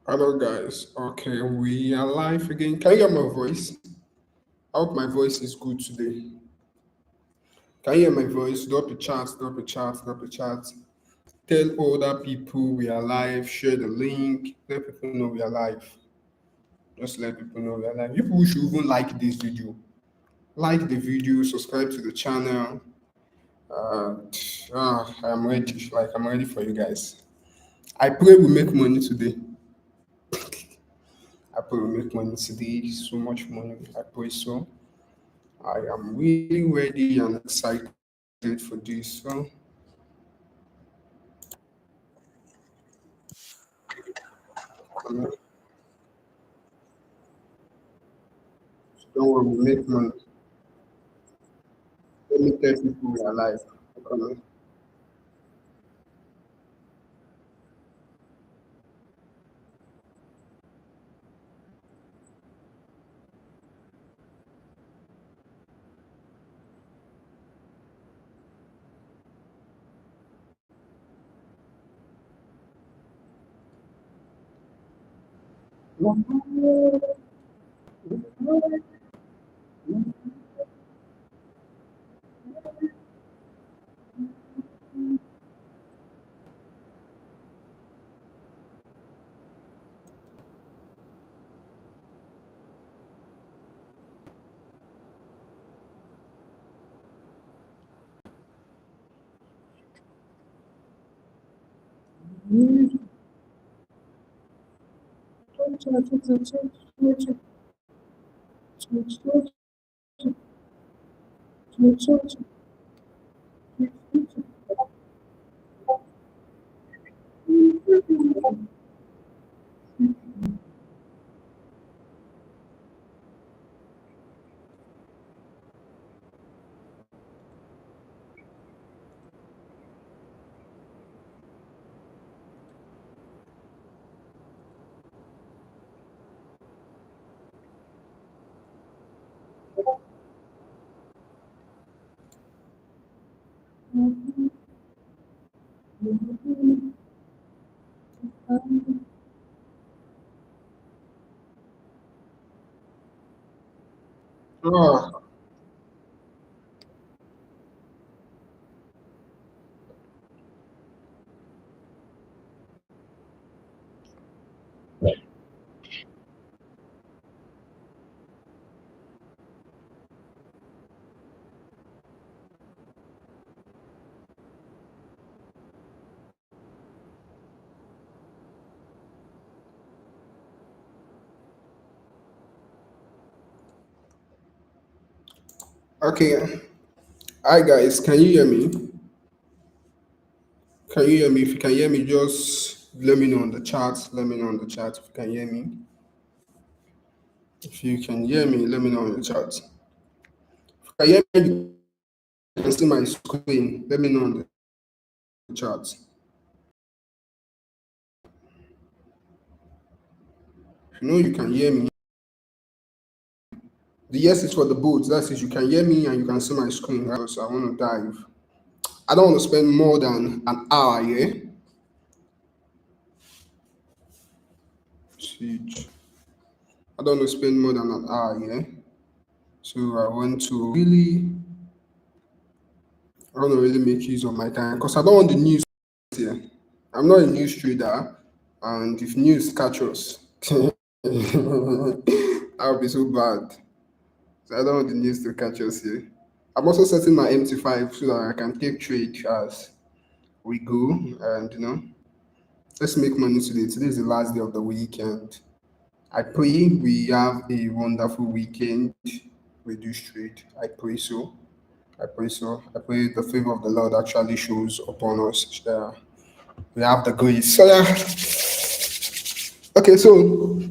Hello guys. Okay, we are live again. Can you hear my voice? I hope my voice is good today. Can you hear my voice? Drop a chat, drop a chat, drop a chat. Tell other people we are live, share the link, let people know we are live. Just let people know we are live. People should even like this video. Like the video, subscribe to the channel. I'm ready. Like I'm ready for you guys. I pray we make money today. I pray we make money today. So much money. I pray so. I am really ready and excited for this. So, um, don't worry, we make money. Let me tell people we are alive. Um, ah, okay. Hi guys, can you hear me? Can you hear me? If you can hear me, just let me know on the chat. Let me know on the chat if you can hear me. If you can hear me, let me know on the chat. If you can hear me, you can see my screen. Let me know on the chat. If you know you can hear me, the yes is for the boats. That is, you can hear me and you can see my screen, right? So I want to dive. I don't want to spend more than an hour here. Siege. I don't want to spend more than an hour here. So I want to really make use of my time because I don't want the news here. I'm not a news trader, and if news catch us, I'll be so bad. So I don't want the news to catch us here. I'm also setting my MT5 so that I can take trade as we go, and let's make money today. Today is the last day of the weekend. I pray we have a wonderful weekend. We do straight. I pray so. I pray so. I pray the favor of the Lord actually shows upon us. We have the grace. So yeah. Okay, so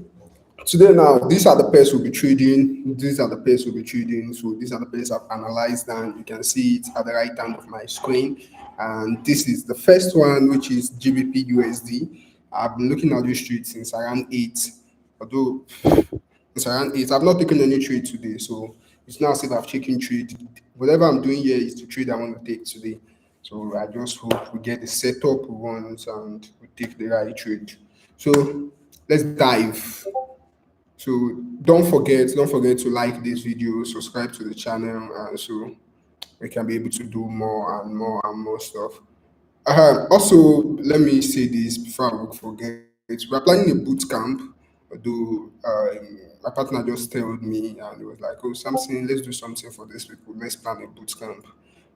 today now, these are the pairs we'll be trading. These are the pairs we'll be trading. So these are the pairs I've analyzed, and you can see it at the right hand of my screen. And this is the first one, which is GBP USD. I've been looking at this trade since around 8. Although it's around 8. I've not taken any trade today. So it's not as if I've taken trade. Whatever I'm doing here is the trade I want to take today. So I just hope we get the setup we want and we take the right trade. So let's dive. So don't forget to like this video, subscribe to the channel, so we can be able to do more and more and more stuff. Also, let me say this before I forget. We're planning a boot camp. Though my partner just told me and it was like, "Oh, something. Let's do something for these people. Let's plan a boot camp."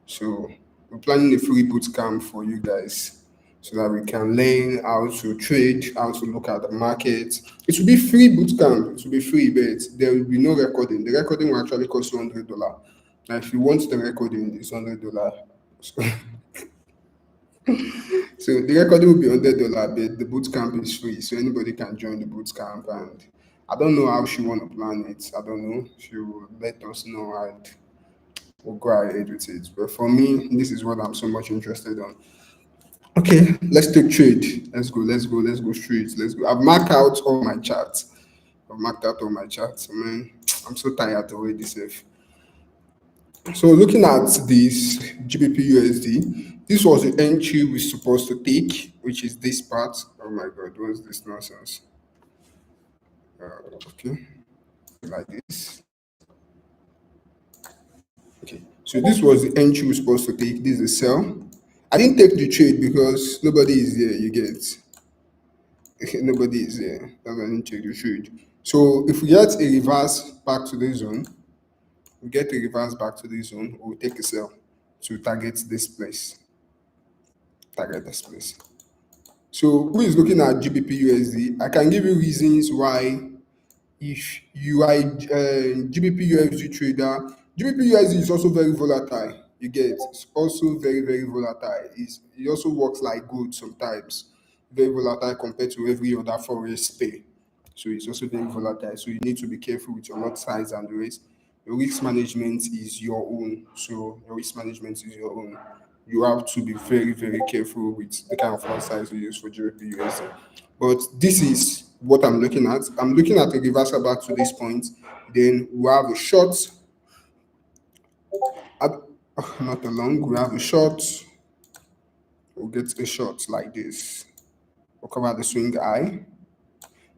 So we're planning a free boot camp for you guys, so that we can learn how to trade, how to look at the market. It will be free boot camp. It will be free, but there will be no recording. The recording will actually cost $100. Now, if you want the recording, it's $100. So the recording will be $100, but the boot camp is free, so anybody can join the boot camp. And I don't know how she want to plan it. I don't know. She will let us know and we'll go ahead with it. But for me, this is what I'm so much interested on. Okay, let's take trade. Let's go straight. Let's go. I've marked out all my charts. I've marked out all my charts. Man, I'm so tired already, safe. So looking at this GBP USD, this was the entry we're supposed to take, which is this part. Oh my God, what's this nonsense? Okay, like this. Okay, so this was the entry we're supposed to take. This is a sell. I didn't take the trade because nobody is there. You get nobody is there. That's why I didn't take the trade. So if we get a reverse back to the zone, we'll take a sell to target this place. So who is looking at GBP USD? I can give you reasons why. If you are a GBP USD trader, GBP USD is also very volatile. You get it's also very volatile. It also works like gold sometimes. Very volatile compared to every other forex pair. So it's also very volatile. So you need to be careful with your lot size and the risk. Your risk management is your own. So your risk management is your own. You have to be very careful with the kind of lot size you use for GBP USD. But this is what I'm looking at. I'm looking at a reversal back to this point. Then we have a short, not a long, we have a short. We'll get a short like this. We'll cover the swing eye.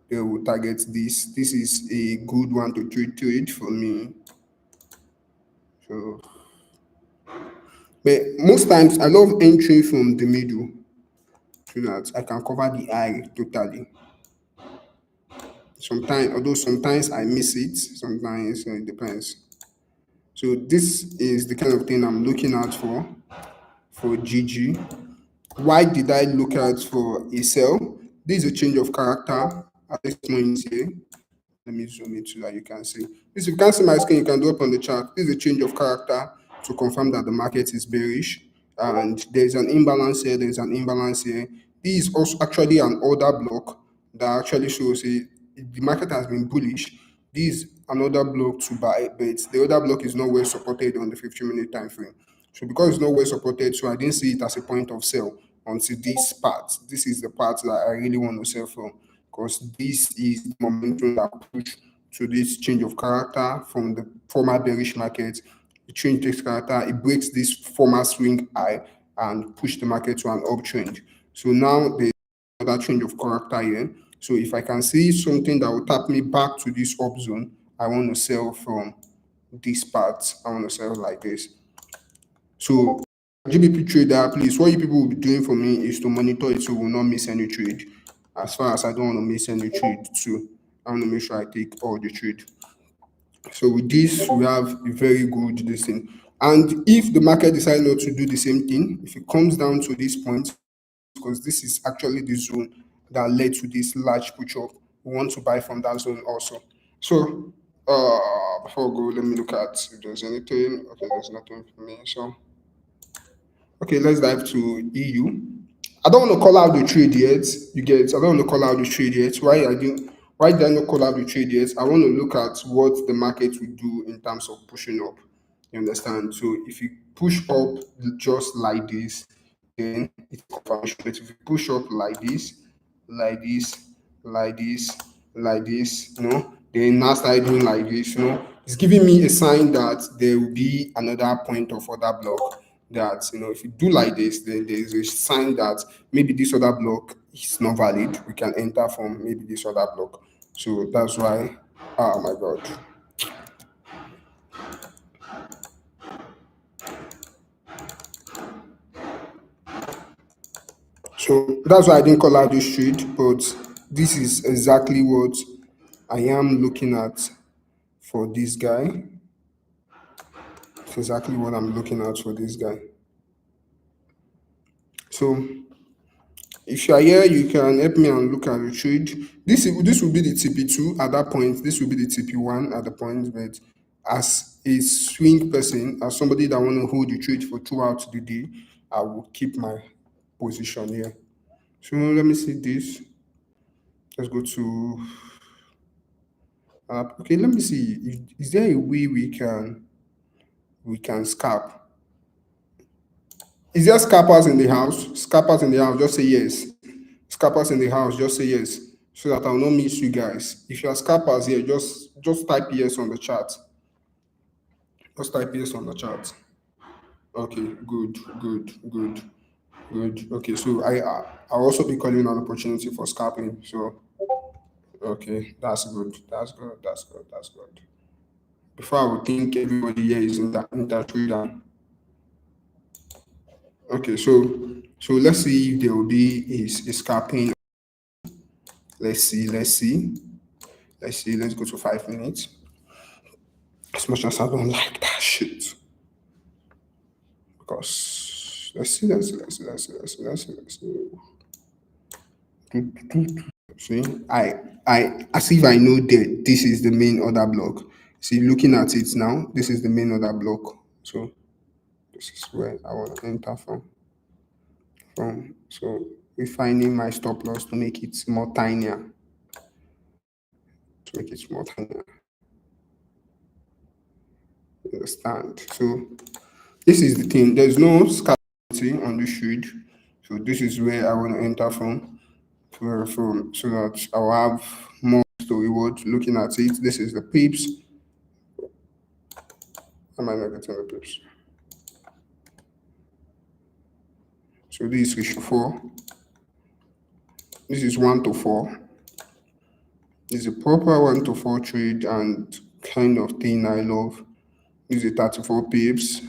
Then we'll target this. This is a good one to trade for me. So, but most times I love entering from the middle so that I can cover the eye totally. Sometimes I miss it. Sometimes it depends. So this is the kind of thing I'm looking out for GG. Why did I look out for a sell? This is a change of character at this point here. Let me zoom it so that you can see. This, if you can't see my screen, you can do up on the chart. This is a change of character to confirm that the market is bearish. And there's an imbalance here, there's an imbalance here. This is also actually an order block that actually shows the market has been bullish. This is another block to buy, but the other block is not well supported on the 15-minute time frame. So because it's not well supported, so I didn't see it as a point of sell until this part. This is the part that I really want to sell from, because this is the momentum that push to this change of character from the former bearish market. It changes this character, it breaks this former swing high and push the market to an uptrend. So now there's another change of character here. So if I can see something that will tap me back to this up zone, I want to sell from this part. I want to sell like this. So GBP trader, please, what you people will be doing for me is to monitor it so we will not miss any trade. As far as I don't want to miss any trade too, I want to make sure I take all the trade. So with this, we have a very good this thing. And if the market decides not to do the same thing, if it comes down to this point, because this is actually the zone that led to this large push up, we want to buy from that zone also. So before we go, let me look at if there's anything. Okay, there's nothing for me. So okay, let's dive to EU. I don't want to call out the trade yet. You get? I don't want to call out the trade yet. Why did I not call out the trade yet? I want to look at what the market will do in terms of pushing up. You understand? So if you push up just like this, then it's confirmation. But if you push up like this, like this, like this, like this, then now start doing like this, it's giving me a sign that there will be another point of other block. That if you do like this, then there's a sign that maybe this other block it's not valid, we can enter from maybe this other block. So that's why, oh my God. So that's why I didn't call out this trade, but this is exactly what I am looking at for this guy. It's exactly what I'm looking at for this guy. So if you are here, you can help me and look at the trade. This will be the TP2 at that point. This will be the TP1 at the point. But as a swing person, as somebody that want to hold the trade for throughout the day, I will keep my position here. So let me see this. Let's go to okay. Let me see. Is there a way we can scalp? Is there scalpers in the house? Scalpers in the house, just say yes. Scalpers in the house, just say yes. So that I will not miss you guys. If you are scalpers here, just type yes on the chat. Just type yes on the chat. Okay, good, good, good, good. Okay, so I'll also be calling an opportunity for scalping. So okay, that's good. That's good. That's good. That's good. Before I would think everybody here is in that trader. Okay, so let's see if there will be a scalping. Let's see, let's see. Let's see, let's go to 5 minutes. As much as I don't like that shit. Because let's see. See, I as if I know that this is the main order block. See, looking at it now, this is the main order block. So this is where I want to enter from. So refining my stop loss to make it more tinier. To make it more tinier. Understand? So this is the thing. There's no scarcity on this trade. So this is where I want to enter from. So that I'll have more to reward. Looking at it, this is the pips. Am I not getting the pips? So this is ratio 4. This is 1 to 4. This is a proper 1 to 4 trade and kind of thing I love. This is 34 pips.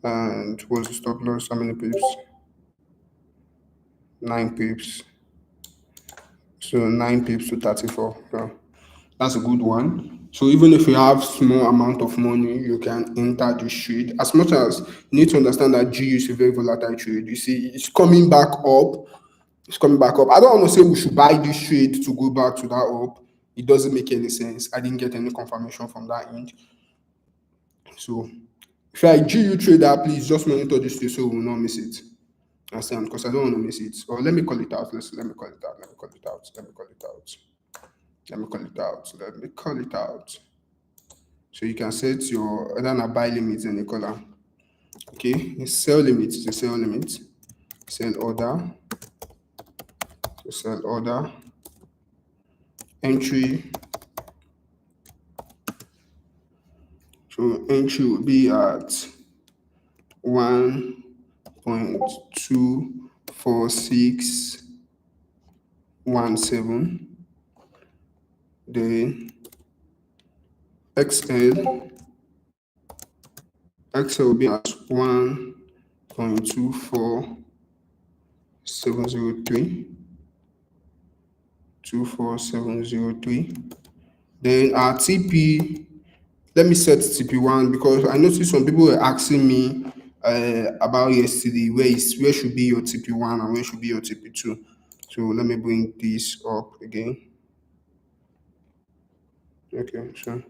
And what's the stop loss? How many pips? 9 pips. So 9 pips to 34. So that's a good one. So even if you have small amount of money, you can enter this trade. As much as you need to understand that GU is a very volatile trade. You see, it's coming back up. It's coming back up. I don't want to say we should buy this trade to go back to that up. It doesn't make any sense. I didn't get any confirmation from that end. So if you're a GU trader, please just monitor this trade so we will not miss it. Understand? Because I don't want to miss it. Or let me call it out. Let me call it out. Let me call it out. Let me call it out. Let me call it out. Let me call it out. So you can set your other buy limits in the column. Okay, a sell limit is a sell limit. Sell order. So sell order. Entry. So entry will be at 1.24617. Then XL will be at 1.24703. Then our TP, let me set TP1 because I noticed some people were asking me about yesterday where should be your TP1 and where should be your TP2. So let me bring this up again. Okay, so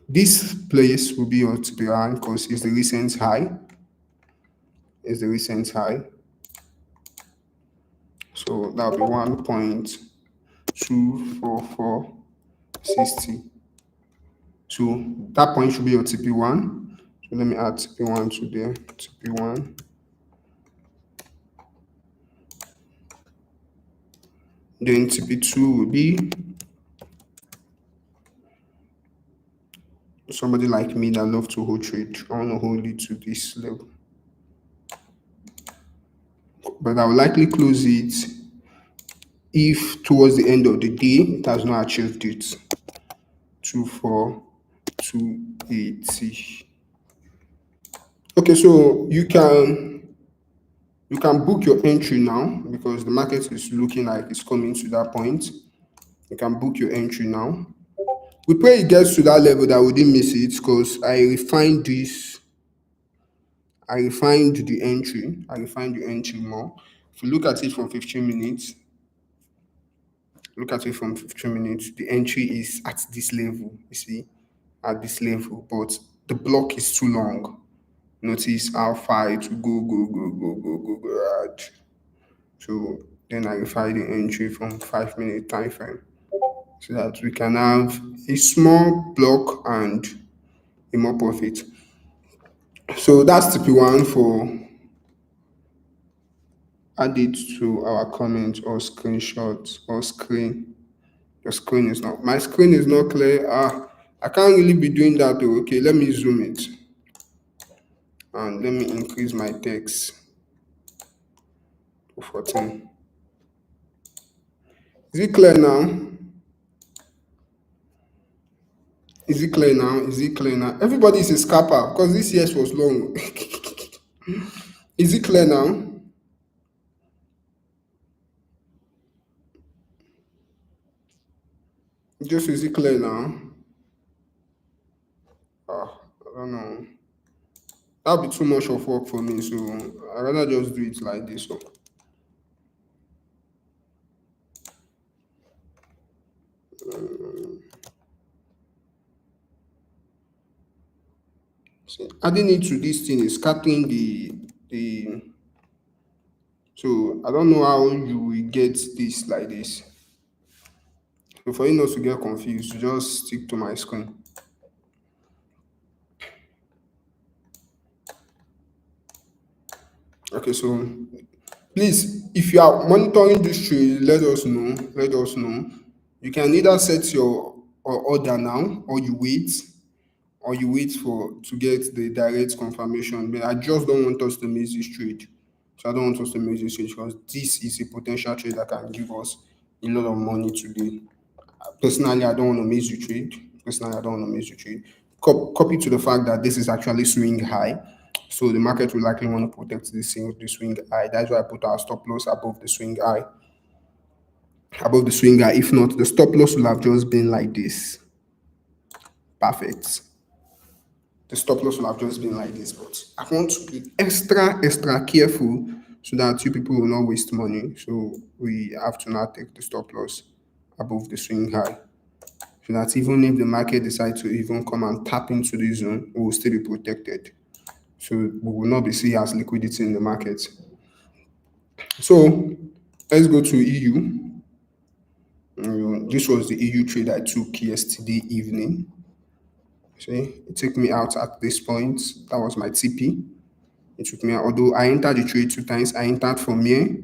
this place will be your TP1 because it's the recent high. It's the recent high. So that'll be 1.24460. So that point should be your TP1. So let me add TP1 to there. TP1. Then TP2 will be somebody like me that love to hold trade. I want to hold it to this level. But I will likely close it if towards the end of the day it has not achieved it. 24,280. Okay, so you can book your entry now because the market is looking like it's coming to that point. You can book your entry now. We pray it gets to that level that we didn't miss it because I refined the entry. I refined the entry more. If you look at it from 15 minutes, the entry is at this level, you see, at this level, but the block is too long. Notice how far it will go. So then I refine the entry from 5 minute time frame so that we can have a small block and a more profit. So that's TP1 for add it to our comment or screenshot or screen. Your screen is not, my screen is not clear. I can't really be doing that though. Okay, let me zoom it and let me increase my text to 14. Is it clear now? Is it clear now? Is it clear now? Everybody is a scalper because this year was long. Is it clear now? Just is it clear now? I don't know. That'll be too much of work for me, so I rather just do it like this. So, see, adding it to this thing is scattering the. So I don't know how you will get this like this. So for you not to get confused, you just stick to my screen. Okay, so please, if you are monitoring this trade, let us know. Let us know. You can either set your order now, or you wait for to get the direct confirmation. But I just don't want us to miss this trade. So I don't want us to miss this trade because this is a potential trade that can give us a lot of money today. Personally, I don't want to miss the trade. Personally, I don't want to miss the trade. Copy to the fact that this is actually swing high. So the market will likely want to protect the swing high. That's why I put our stop loss above the swing high. Above the swing high. If not, the stop loss will have just been like this. Perfect. The stop loss will have just been like this. But I want to be extra careful so that you people will not waste money. So we have to now take the stop loss above the swing high. So that even if the market decides to even come and tap into the zone, we will still be protected. So we will not be seen as liquidity in the market. So let's go to EU. This was the EU trade I took yesterday evening. See, it took me out at this point. That was my TP. It took me out, although I entered the trade 2 times. I entered from here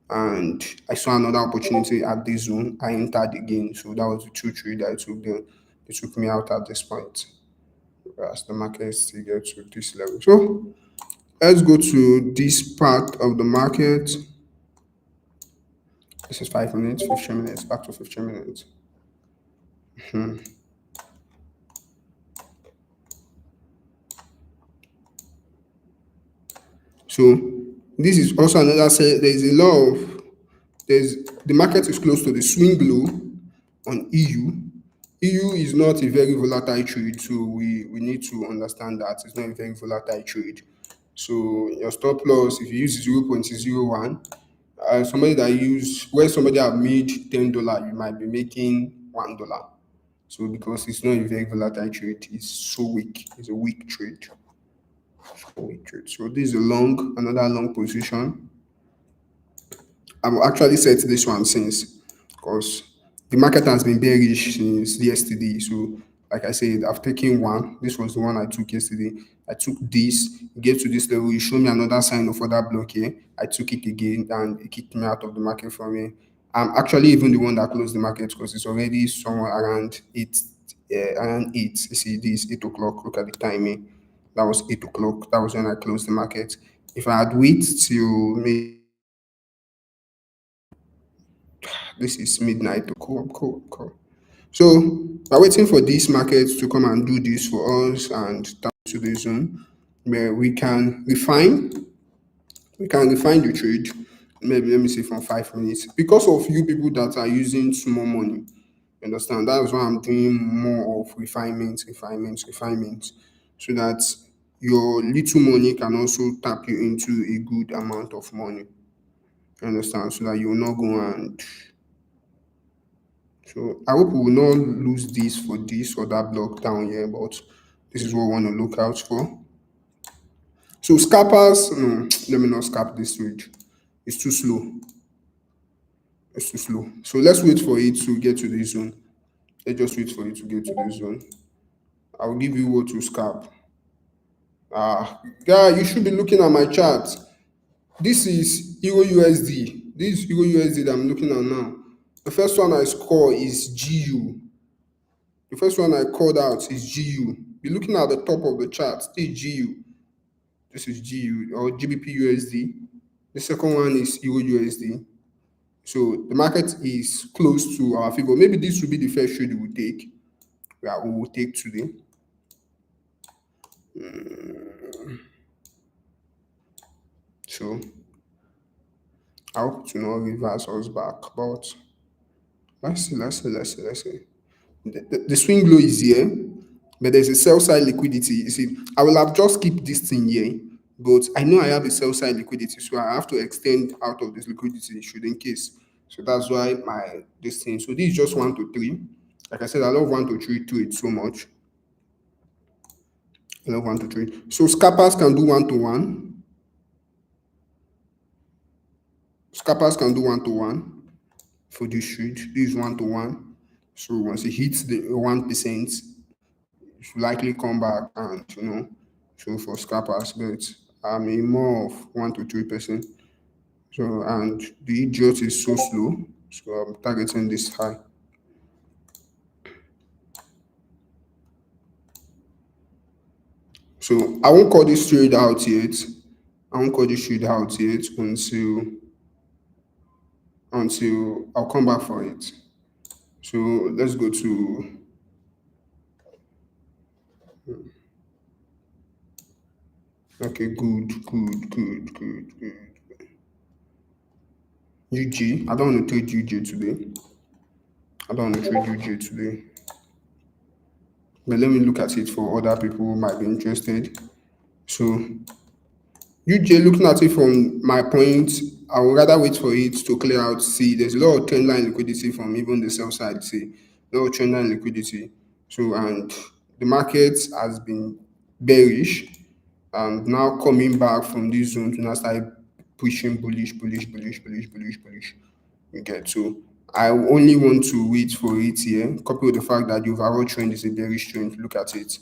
and I saw another opportunity at this zone. I entered again. So that was the 2 trade I took there. It took me out at this point as the market still gets to this level. So let's go to this part of the market. This is 5 minutes, 15 minutes, back to 15 minutes. So this is also another say there's a lot of there's the market is close to the swing low on EU. EU is not a very volatile trade, so we need to understand that it's not a very volatile trade. So your stop loss, if you use 0.01, somebody that use where somebody have made $10, you might be making $1. So because it's not a very volatile trade, it's so weak. It's a weak trade. So this is another long position. I've actually set this one since because the market has been bearish since yesterday. So, like I said, I've taken one. This was the one I took yesterday. I took this, get to this level. You show me another sign of other block here. I took it again and it kicked me out of the market from here. I'm actually even the one that closed the market because it's already somewhere around 8. Around 8. You see, this 8 o'clock. Look at the timing. That was 8 o'clock. That was when I closed the market. If I had waited till maybe This is midnight. Cool, cool, cool. So we're waiting for these markets to come and do this for us and tap to the zone where we can refine the trade. Maybe let me say from 5 minutes. Because of you people that are using small money, you understand? That's why I'm doing more of refinements, so that your little money can also tap you into a good amount of money. You understand? So that you will not go and so I hope we will not lose this for this or that block down here, but this is what we want to look out for. So scalpers, no, let me not scalp this trade. It's too slow. It's too slow. So let's wait for it to get to the zone. Let's just wait for it to get to the zone. I'll give you what to scalp. Guy, you should be looking at my chart. This is Euro USD. This is Euro USD that I'm looking at now. The first one I score is GU. The first one I called out is GU. Be looking at the top of the chart. This is GU. This is GU or GBP USD. The second one is Euro USD. So the market is close to our favor. Maybe this will be the first trade we will take. Yeah, we will take today. So I hope to not reverse us back. But let's see. The swing low is here, but there's a sell side liquidity. You see, I will have just keep this thing here, but I know I have a sell side liquidity, so I have to extend out of this liquidity should in case. So that's why my this thing. So this is just 1 to 3. Like I said, I love 1 to 3 trade so much. I love 1 to 3. So scalpers can do 1 to 1. Scalpers can do 1 to 1 for this trade. This is 1 to 1. So once it hits the 1%, it should likely come back and so for scalpers, but I'm in more of 1 to 3%. So and the idiot is so slow, so I'm targeting this high. So I won't call this trade out yet. I won't call this trade out yet until I'll come back for it. So let's go to okay, good. UG. I don't want to trade UG today. But let me look at it for other people who might be interested. So UJ, looking at it from my point, I would rather wait for it to clear out. See, there's a lot of trend line liquidity from even the sell side. See, a lot of trend line liquidity. So, and the market has been bearish and now coming back from this zone to now start pushing bullish. You get so I only want to wait for it here, coupled with the fact that the overall trend is a bearish trend. Look at it.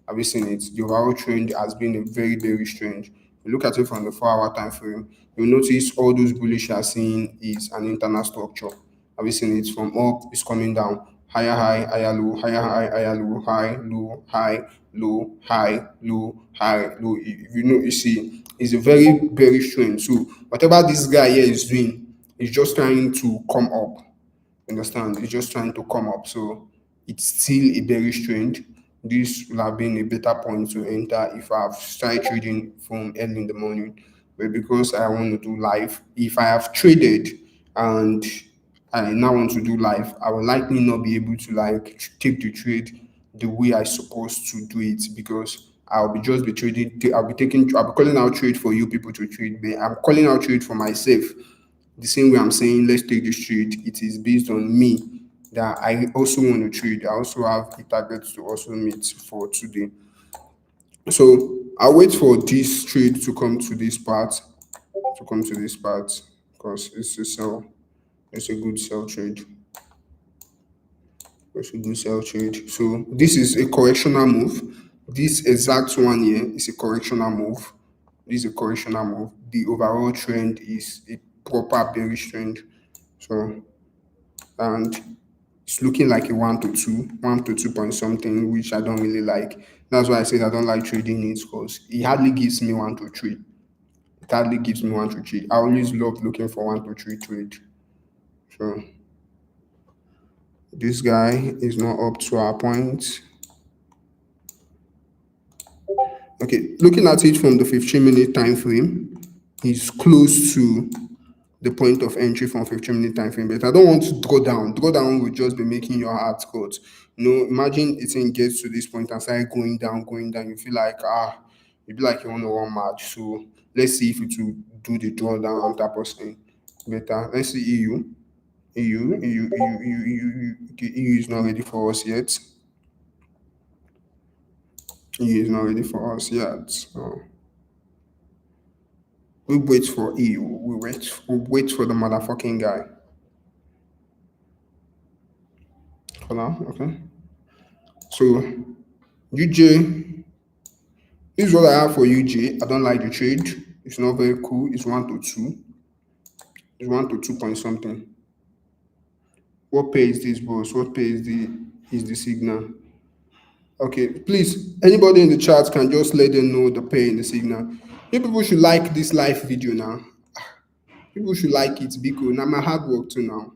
Have you seen it? The overall trend has been a very bearish trend. You look at it from the 4 hour time frame, you'll notice all those bullish you are seeing is an internal structure. Have you seen it? From up, it's coming down. Higher high, higher low, higher high, higher low, high, low, high, low, high, low, high, low. If you know, you see, it's a very bearish trend. So whatever this guy here is doing, is just trying to come up. Understand? It's just trying to come up. So it's still a bearish trend. This will have been a better point to enter if I've started trading from early in the morning. But because I want to do live, if I have traded and I now want to do live, I will likely not be able to take the trade the way I supposed to do it because I'll be trading. I'll be calling out trade for you people to trade. But I'm calling out trade for myself the same way I'm saying let's take this trade, it is based on me that I also want to trade. I also have a target to also meet for today. So I'll wait for this trade to come to this part, because it's a good sell trade. It's a good sell trade. So this is a correctional move. This exact one here is a correctional move. This is a correctional move. The overall trend is a proper bearish trend. So, and it's looking like a 1 to 2 point something, which I don't really like. That's why I said I don't like trading it because it hardly gives me 1 to 3. It hardly gives me 1 to 3. I always love looking for 1 to 3 trade. So This guy is not up to our point. Okay, looking at it from the 15-minute time frame, is close to the point of entry from 15-minute time frame. But I don't want to draw down. Draw down will just be making your heart cut. Imagine it gets to this point and start going down. You feel like you be like you want to run match. So let's see if it will do the drawdown type of thing. Better. Let's see EU. Okay, EU is not ready for us yet. EU is not ready for us yet. So we wait for EU. We wait for the motherfucking guy. For now, okay. So UJ, this is what I have for UJ. I don't like the trade. It's not very cool. It's 1 to 2. It's 1 to 2 point something. What pay is this, boss? What pay is the signal? Okay, please, anybody in the chat can just let them know the pay in the signal. You people should like this live video now. People should like it because now my hard work too now.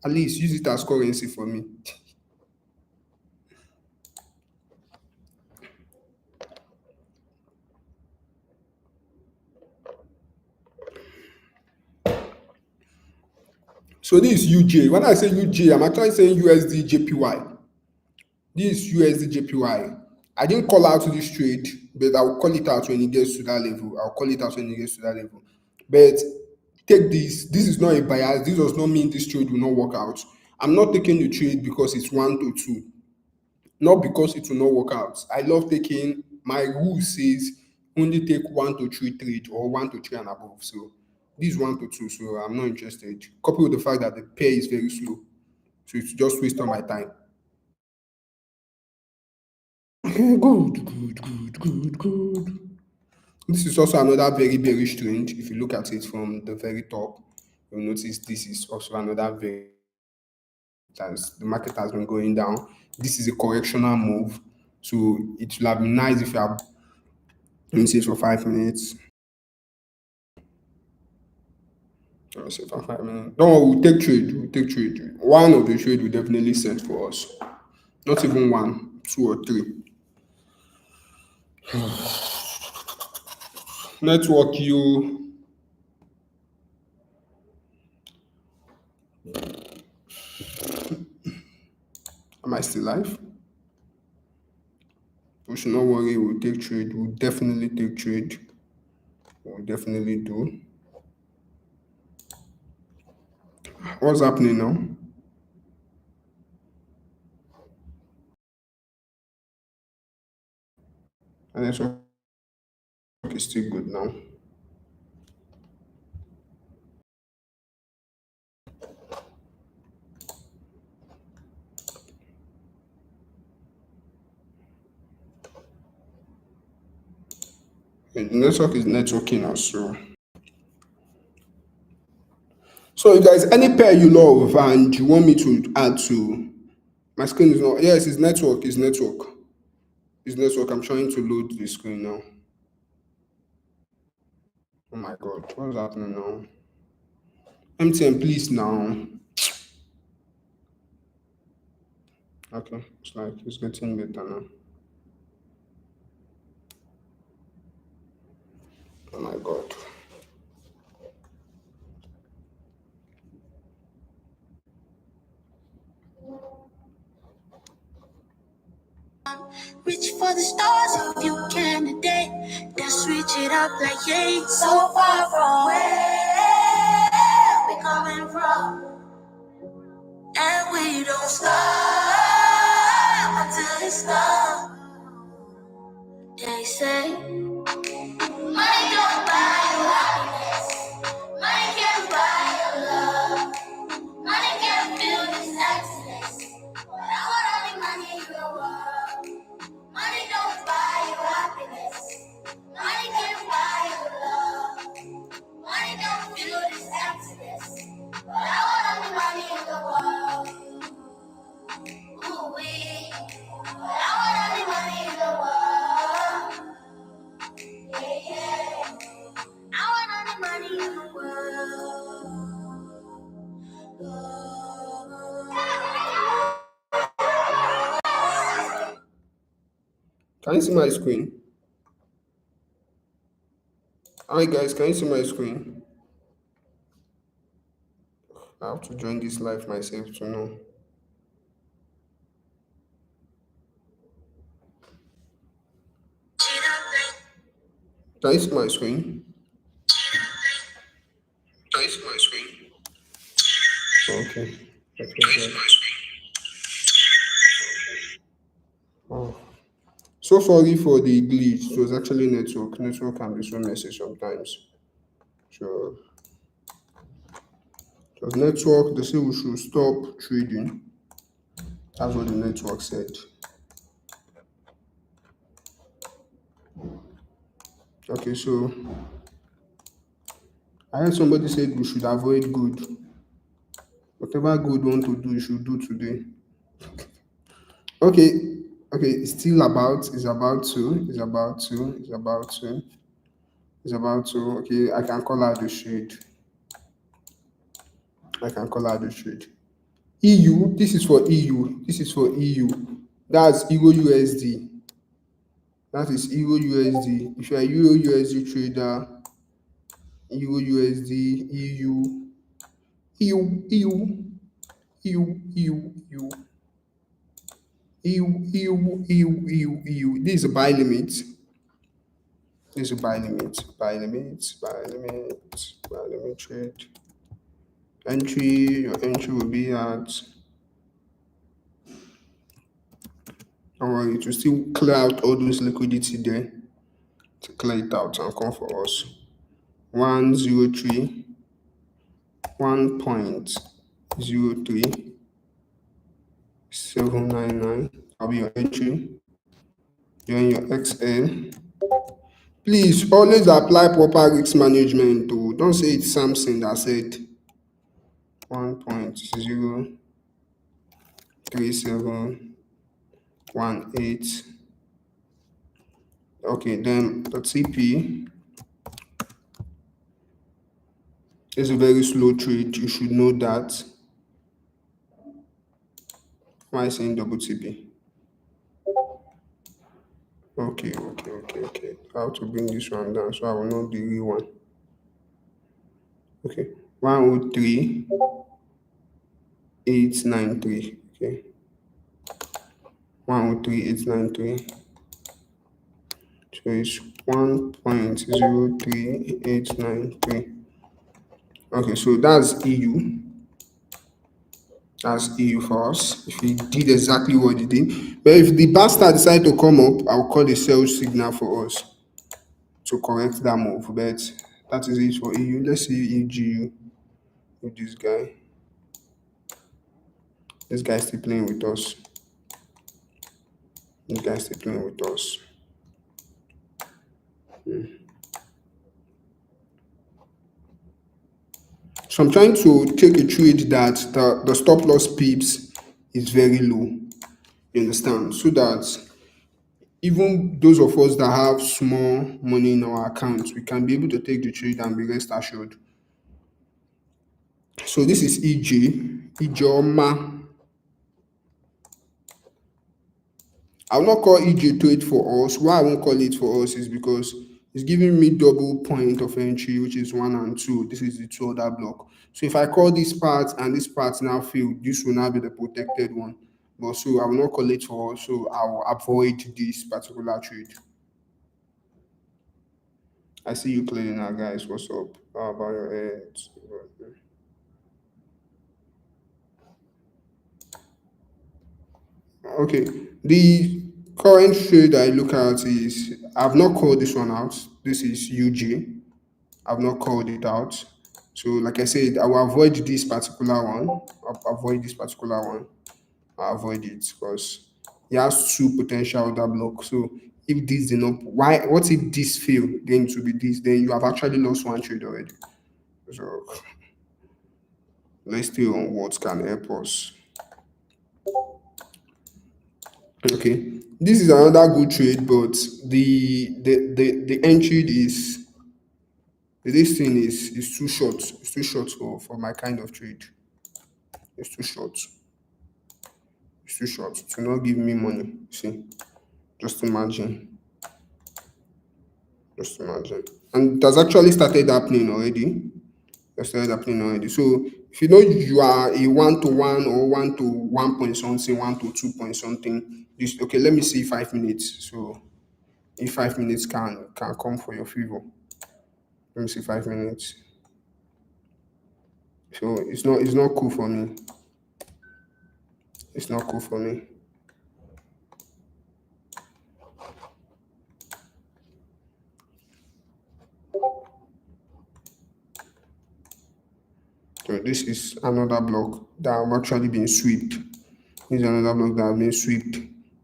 At least use it as currency for me. So this is UJ. When I say UJ, I'm actually saying USD JPY. This is USD JPY. I didn't call out this trade, but I will call it out when it gets to that level. I'll call it out when it gets to that level. But take this. This is not a bias. This does not mean this trade will not work out. I'm not taking the trade because it's 1 to 2, not because it will not work out. I love taking, my rule says only take 1 to 3 trade or 1 to 3 and above. So this is 1 to 2, so I'm not interested. Coupled with the fact that the pair is very slow, so it's just waste of my time. Okay, good. This is also another very bearish trend. If you look at it from the very top, you'll notice this is also another very, as the market has been going down. This is a correctional move, so it will have been nice if you have, let me say for 5 minutes. Let me say for 5 minutes. Don't worry, we'll take trade. We'll take trade. One of the trade will definitely set for us. Not even 1, 2, or 3. Network you. Am I still live? We should not worry. We'll take trade. We'll definitely take trade. We'll definitely do. What's happening now? And network is still good now. The network is networking now, so if there's any pair you love and you want me to add to, my screen is not, yes, it's network, I'm trying to load the screen now. Oh my god, what's happening now? MTN, please now. Okay, it's like it's getting better now. Oh my god. Reach for the stars if you can today. Just reach it up like yay. So far from where we coming from, and we don't stop until it's done. They say money don't buy you happiness, money can't buy your love, money can't feel this happiness. But I want all the money in the world. Money don't buy you happiness. Money can't buy your love. Money don't feel this emptiness. But I want all the money in the world. Can you see my screen? Hi guys, can you see my screen? I have to join this live myself to know. Can you see my screen? Can you see my screen? Okay. Can you see my screen? Oh. So sorry for the glitch. It was actually network. Network can be so messy sometimes. So it was network. They say we should stop trading. That's what the network said. Okay, so I heard somebody said we should avoid good. Whatever good we want to do, you should do today. Okay, okay, it's still about, it's about to, it's about to, it's about to, it's about to. Okay, I can call out the shade. I can call out the shade. EU, this is for EU. This is for EU. That's Euro USD. That is Euro USD. If you're a Euro USD trader, Euro USD, EU, EU, EU, EU, EU, EU. EU. This is a buy limit. This is a buy limit. Buy limit. Buy limit. Buy limit trade. Entry. Your entry will be at. Don't worry, it will still clear out all those liquidity there to clear it out and come for us. 103. 1.03. 799. That'll be your entry. Then your XL. Please always apply proper risk management. Oh. Don't say it's something that said 1.03718. Okay, then the TP is a very slow trade. You should know that. Why am I saying double TP? Okay. I have to bring this one down so I will know the real one. Okay, 103,893. Okay, 103,893. So it's 1.03893. Okay, so that's EU. That's EU for us. If he did exactly what he did. But if the bastard decide to come up, I'll call a sell signal for us to correct that move. But that is it for EU. Let's see EGU with this guy. This guy's still playing with us. This guy's still playing with us. So I'm trying to take a trade that the stop loss pips is very low. You understand? So that even those of us that have small money in our accounts, we can be able to take the trade and be rest assured. So this is EJOMA. I will not call EJ trade for us. Why I won't call it for us is because it's giving me double point of entry, which is 1 and 2. This is the 2 other block. So if I call this part and this part now fail, this will now be the protected one. But so I will not call it for us. So I will avoid this particular trade. I see you clearly now, guys. What's up? How about your head? Okay. The current trade I look at is I've not called this one out. This is UG. I've not called it out. So, like I said, I will avoid this particular one. I'll avoid this particular one. I'll avoid it because it has 2 potential other blocks. So, if this did not, what if this fail? Then it will be this. Then you have actually lost 1 trade already. So, let's stay on what can help us. Okay, this is another good trade, but the entry is this thing is too short. It's too short for my kind of trade. It's too short. It's too short. It will not give me money. See, Just imagine. Just imagine. And it has actually started happening already. It started happening already. So if you know you are a 1 to 1 or 1 to 1 point something, 1 to 2 point something, this okay, let me see 5 minutes. So if 5 minutes can come for your favor. Let me see 5 minutes. So it's not cool for me. It's not cool for me. So this is another block that have actually been swept. This is another block that has been swept.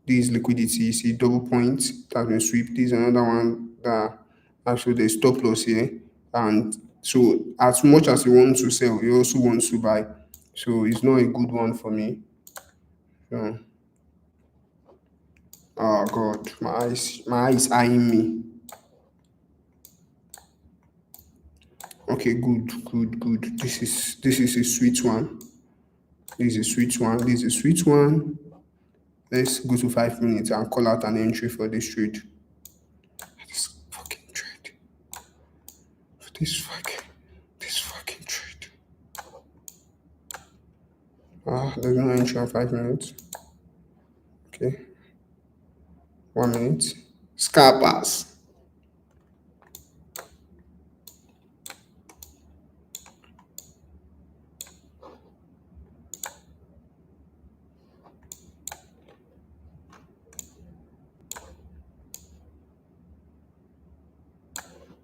This liquidity, you see double point that has been swept. This is another one that actually there's stop loss here. And so as much as you want to sell, you also want to buy. So it's not a good one for me. So, oh God, my eyes eyeing me. Okay, good. This is a sweet one. This is a sweet one. This is a sweet one. Let's go to 5 minutes and call out an entry for this trade. This fucking trade. This fucking trade. There's no entry on 5 minutes. Okay. 1 minute. Scalpers.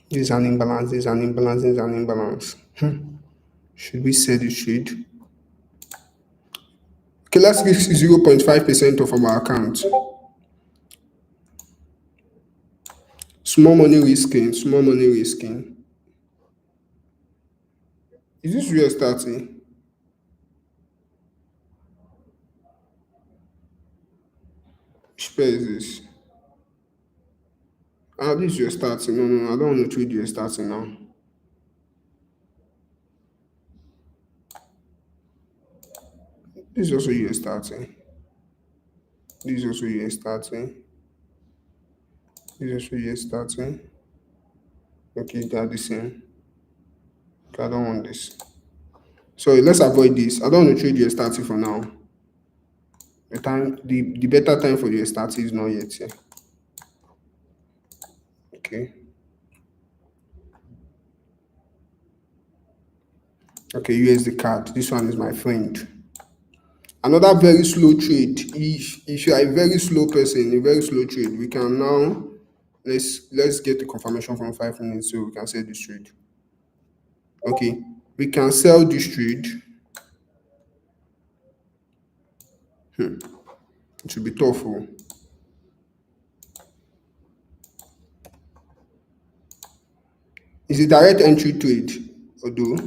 This is an imbalance. This is an imbalance. This is an imbalance. Should we sell this trade? Okay, let's give 0.5% of our account. Small money risking. Small money risking. Is this real starting? Which pair is this? This is your starting. No, I don't want to trade your starting now. This is also your starting. This is also your starting. This is also your starting. Okay, they are the same. Okay, I don't want this. So let's avoid this. I don't want to trade your starting for now. The better time for your starting is not yet here. Okay. Okay, USD card. This one is my friend. Another very slow trade. If you are a very slow person, a very slow trade, we can now let's get the confirmation from 5 minutes so we can sell this trade. Okay, we can sell this trade. It should be tough. Oh. It's a direct entry trade, although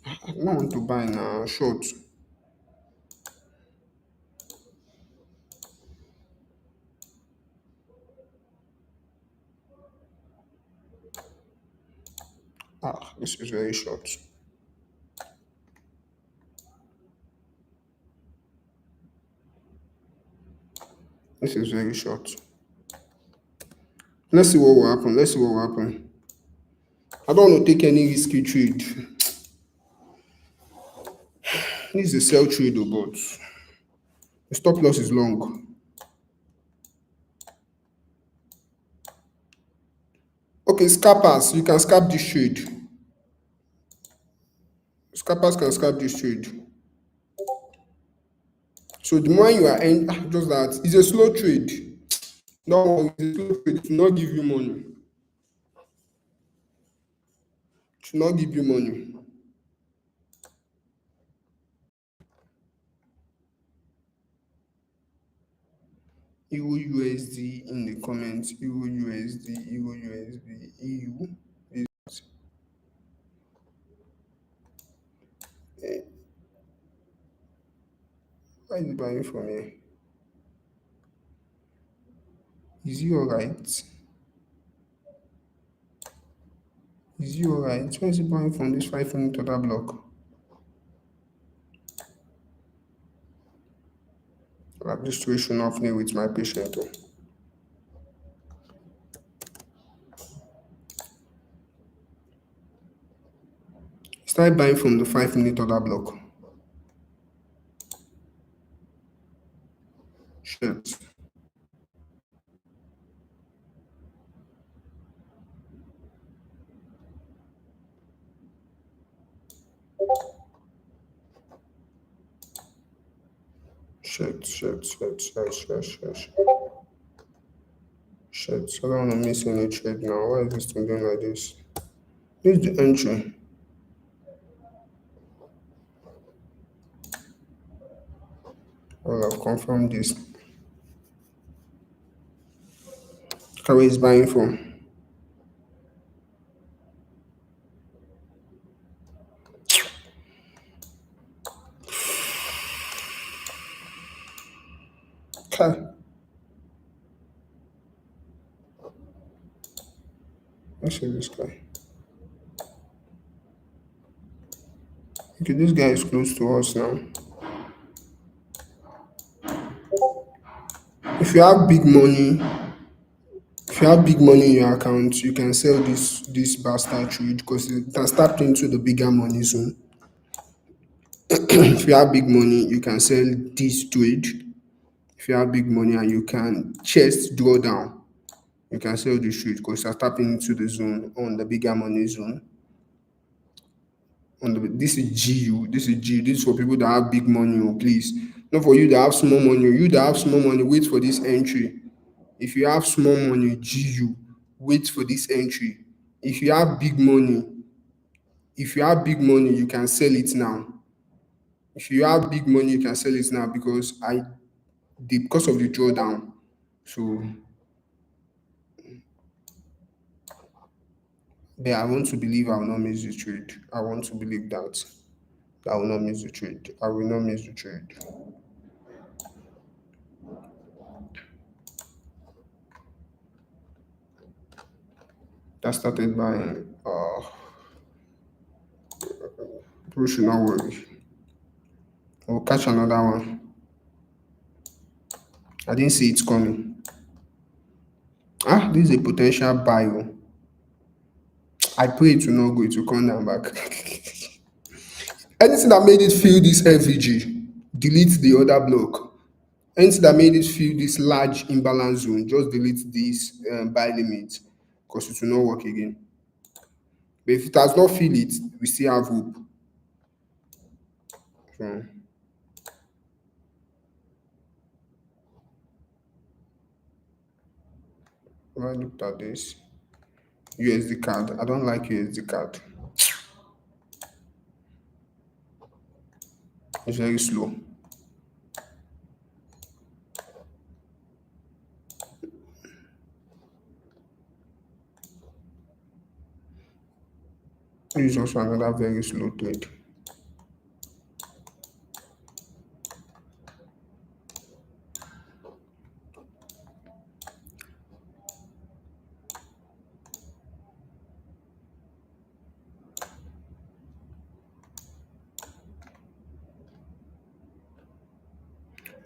I don't want to buy now. Short. This is very short. This is very short. Let's see what will happen. Let's see what will happen. I don't want to take any risky trade. This is a sell trade, though, but the stop loss is long. Okay, scalpers, you can scalp this trade. Scalpers can scalp this trade. So the more you are in, just that it's a slow trade. No, it's a slow trade. It will not give you money. It will not give you money. Euro USD in the comments. Euro USD, Euro USD, EU. Eh, why is it buying from here? Is he alright? Is he alright? Why is he buying from this 5 minute order block? Like this situation of me with my patient. Oh. Start buying from the 5 minute order block. Shit. Shit. Shit. I don't want to miss any trade now. Why is this thing doing like this? This is the entry. Well, I've confirmed this. Where is buying from? Okay. Let's see this guy. Okay, this guy is close to us now. If you have big money, if you have big money in your account, you can sell this bastard trade because it has tapped into the bigger money zone. If you have big money, you can sell this trade. If you have big money and you can chest draw down, you can sell this trade because you're tapping into the zone on the bigger money zone. This is GU, this is G, this is for people that have big money, oh, please. Not for you that have small money. You that have small money, wait for this entry. If you have small money, GU, wait for this entry. If you have big money, you can sell it now. If you have big money, you can sell it now because because of the drawdown. So but I want to believe I will not miss the trade. I want to believe that I will not miss the trade. I will not miss the trade. That started by people should not worry. We'll catch another one. I didn't see it coming. This is a potential buy. Oh. I pray it will not go, it will come down back. Anything that made it feel this FVG, delete the other block. Anything that made it feel this large imbalance zone, just delete this buy limit because it will not work again. But if it does not feel it, we still have hope. So, when I looked at this USD card, I don't like USD card. It's very slow. This is also another very slow trade.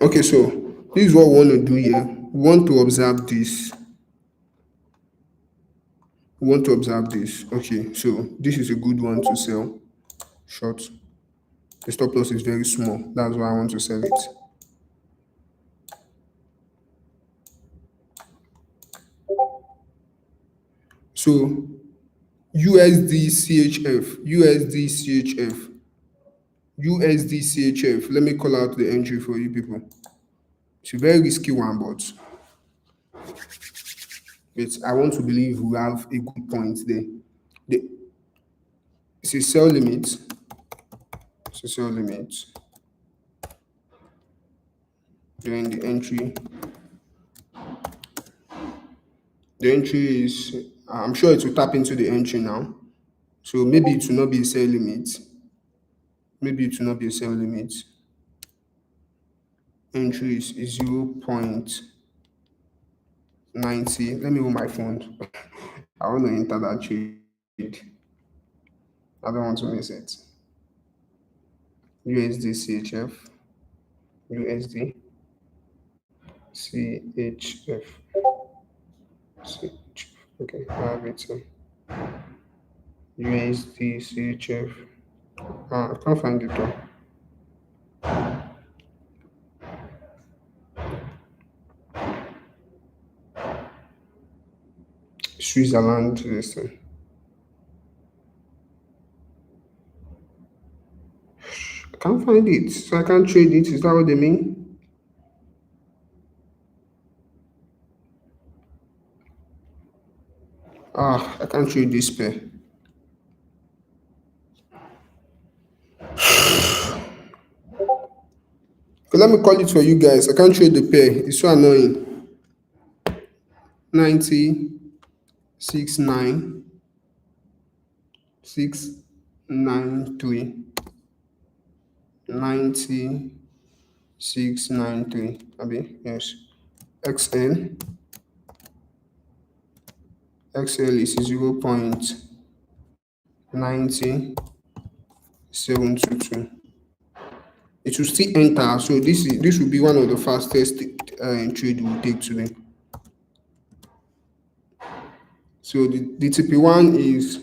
Okay, so this is what we want to do here. We want to observe this. We want to observe this. Okay, so this is a good one to sell short. The stop loss is very small. That's why I want to sell it. So USD CHF. Let me call out the entry for you people. It's a very risky one, but I want to believe we have a good point there. It's a sell limit. It's a sell limit. Then the entry. The entry is, I'm sure it will tap into the entry now. So maybe it will not be a sell limit. Maybe it will not be a sell limit. Entry is 0.90. Let me hold my phone. I want to enter that trade. I don't want to miss it. USD CHF. USD. CHF. Okay, I have it. USD CHF. I can't find it though. Switzerland, listen. I can't find it, so I can't trade it. Is that what they mean? I can't trade this pair. Okay, let me call it for you guys. I can't trade the pair. It's so annoying. 9069 693 9693. Abi, yes. XL XL is 0.90722. It will still enter, so this will be one of the fastest trade we'll take today. So the TP1 is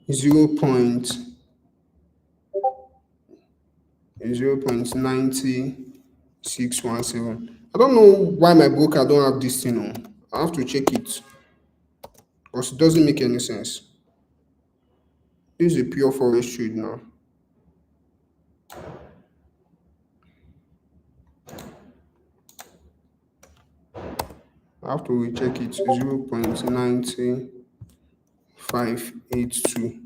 0.9617. I don't know why my broker don't have this thing on. I have to check it because it doesn't make any sense. This is a pure forex trade now. I have to recheck it. 0.90582.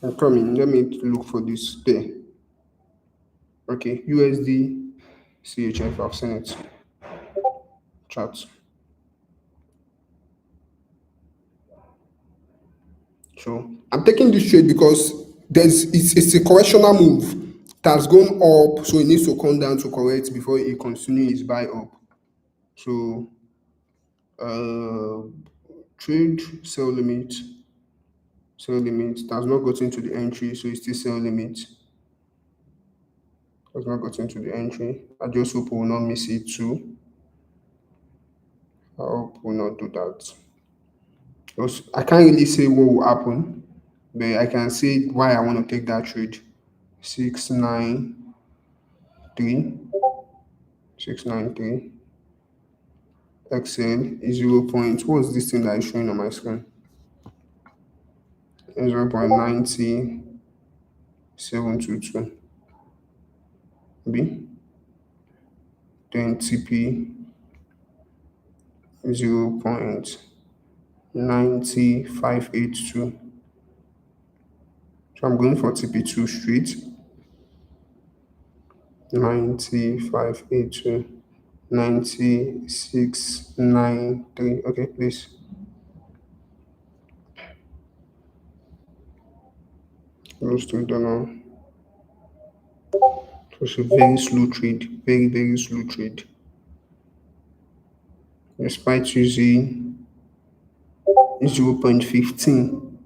I'm coming. Let me look for this there. Okay, USD CHF. I've seen it. Chat. So I'm taking this trade because it's a correctional move. It has gone up, so it needs to come down to correct before it continues its buy up. So trade sell limit it has not gotten to the entry, so it's still sell limit. Has not gotten to the entry. I just hope we will not miss it too. I hope we will not do that. Because I can't really say what will happen, but I can say why I want to take that trade. 693 693 XL is 0. What's this thing that is showing on my screen? 0.90722 B. Then TP 0.9582. So I'm going for TP2 straight. 9582. 9693. Okay, please. Close to $1. So it's a very slow trade. Very, very slow trade. Despite using 0.15,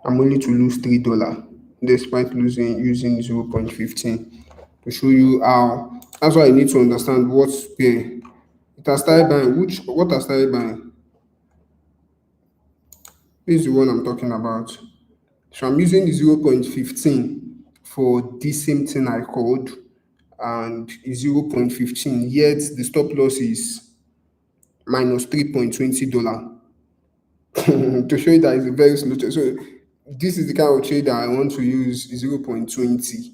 I'm only to lose $3 despite using 0.15 to show you how. That's why I need to understand what pair it has started buying. What has started buying? This is the one I'm talking about. So I'm using 0.15 for this same thing I called, and 0.15. Yet the stop loss is minus $3.20. To show you that it's a very slow trade. So this is the kind of trade that I want to use 0.20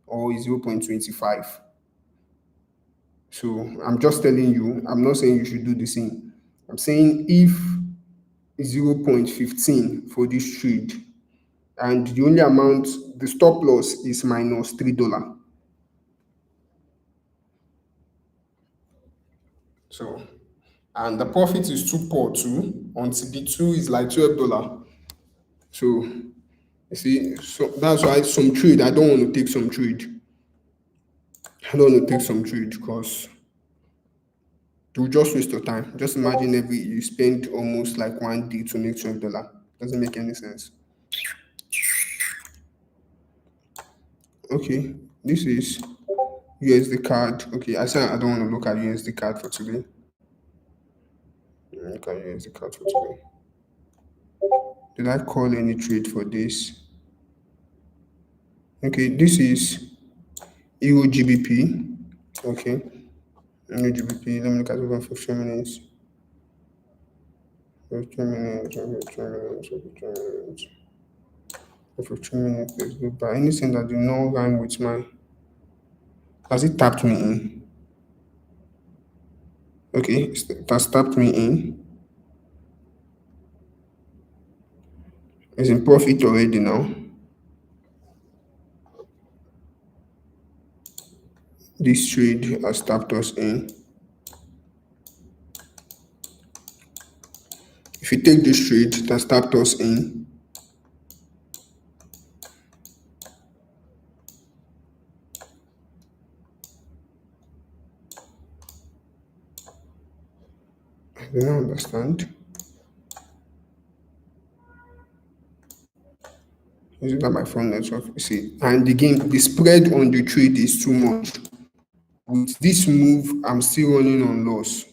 or 0.25. So I'm just telling you, I'm not saying you should do the same. I'm saying if 0.15 for this trade and the only amount, the stop loss is minus $3. So, and the profit is too poor too. On CB2 is like $12. So you see, so that's why some trade I don't want to take some trade. I don't want to take some trade because it will just waste your time. Just imagine you spend almost like one day to make $12. Doesn't make any sense. Okay, This is USD card. Okay, I said I don't want to look at USD card for today. Look at USD card for today. Did I call any trade for this? Okay, this is Euro GBP. Okay, Euro GBP. Let me look at it for 15 minutes. 15 minutes, 15 minutes, 15 minutes. 15 minutes, let's go by. Anything that did not rhyme with my. Has it tapped me in? Okay, it has tapped me in. It's in profit already now. This trade has tapped us in. If you take this trade, it has tapped us in. I don't understand. Is it that my phone network? You see, and again, the spread on the trade is too much. With this move, I'm still running on loss.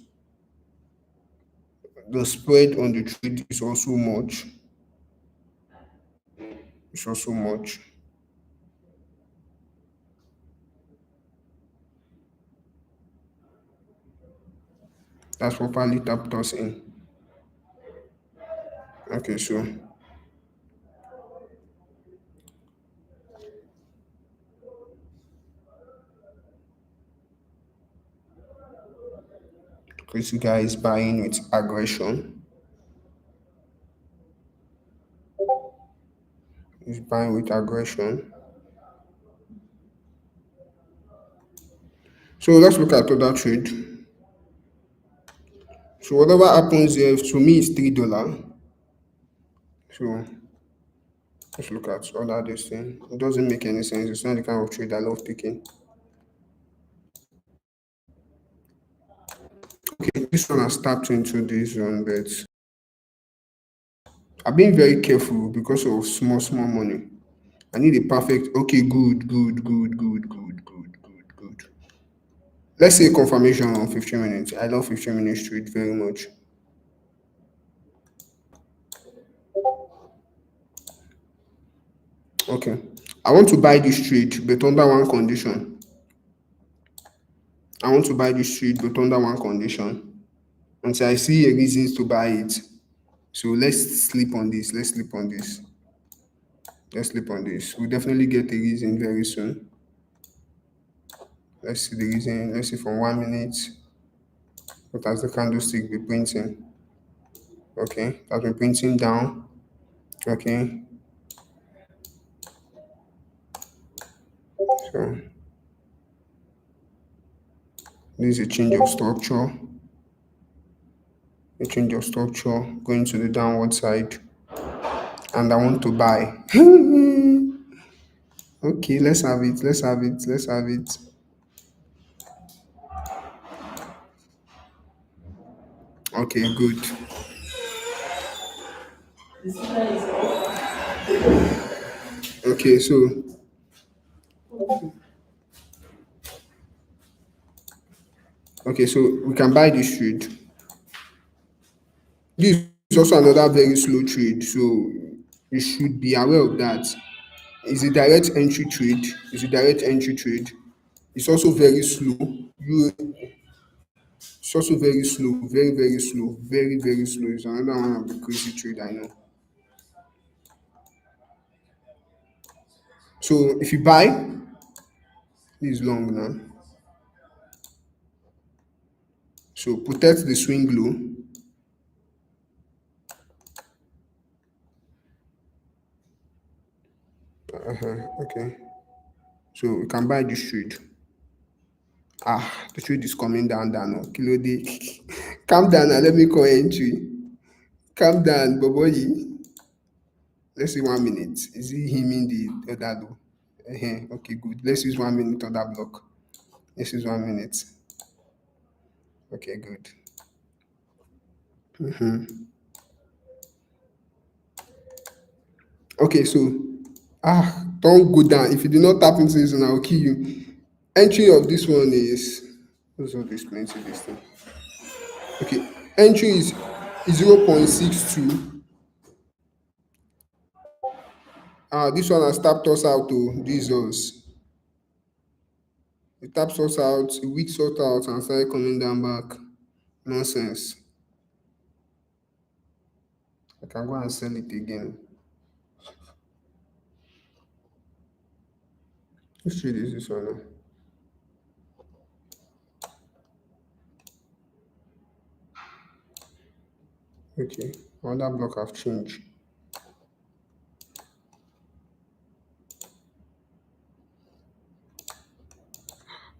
The spread on the trade is also much. It's also much. That's properly tapped us in. Okay, so this guy is buying with aggression. He's buying with aggression. So let's look at other trade. So whatever happens here, to me, it's $3. So let's look at other this thing. It doesn't make any sense. It's not the kind of trade I love taking. Okay, this one has tapped into this one, but I've been very careful because of small money. I need a perfect. Okay, good. Let's say confirmation on 15 minutes. I love 15 minutes trade very much. Okay. I want to buy this trade, but under one condition. I want to buy this trade, but under one condition. Until I see a reason to buy it. So let's sleep on this. Let's sleep on this. Let's sleep on this. We'll definitely get a reason very soon. Let's see the reason. Let's see for 1 minute. What has the candlestick be printing? Okay, that's been printing down. Okay, so this is a change of structure. A change of structure going to the downward side. And I want to buy. Okay, let's have it. Let's have it. Let's have it. Okay, good. Okay, so we can buy this trade. This is also another very slow trade, so you should be aware of that. It's a direct entry trade. It's a direct entry trade. It's also very slow. You it's also very slow, very slow, very slow. It's another one of the crazy trade I know. So if you buy, this is long now. So protect the swing low. Okay. So we can buy this trade. The trade is coming down. Oh, kilo day. Calm down and let me call entry. Calm down, Boboyi. Let's see 1 minute. Is he him in the other low? Okay, good. Let's use 1 minute on that block. Let's use 1 minute. Okay, good. Okay, so Don't go down. If you do not tap into this one, I'll kill you. Entry of this one is, let's not explain to this thing. Okay, entry is 0.62. This one has tapped us out to Jesus. It taps us out, it weeks us out and started coming down back. Nonsense. I can go and sell it again. Which trade is this one now? Okay, another block have changed.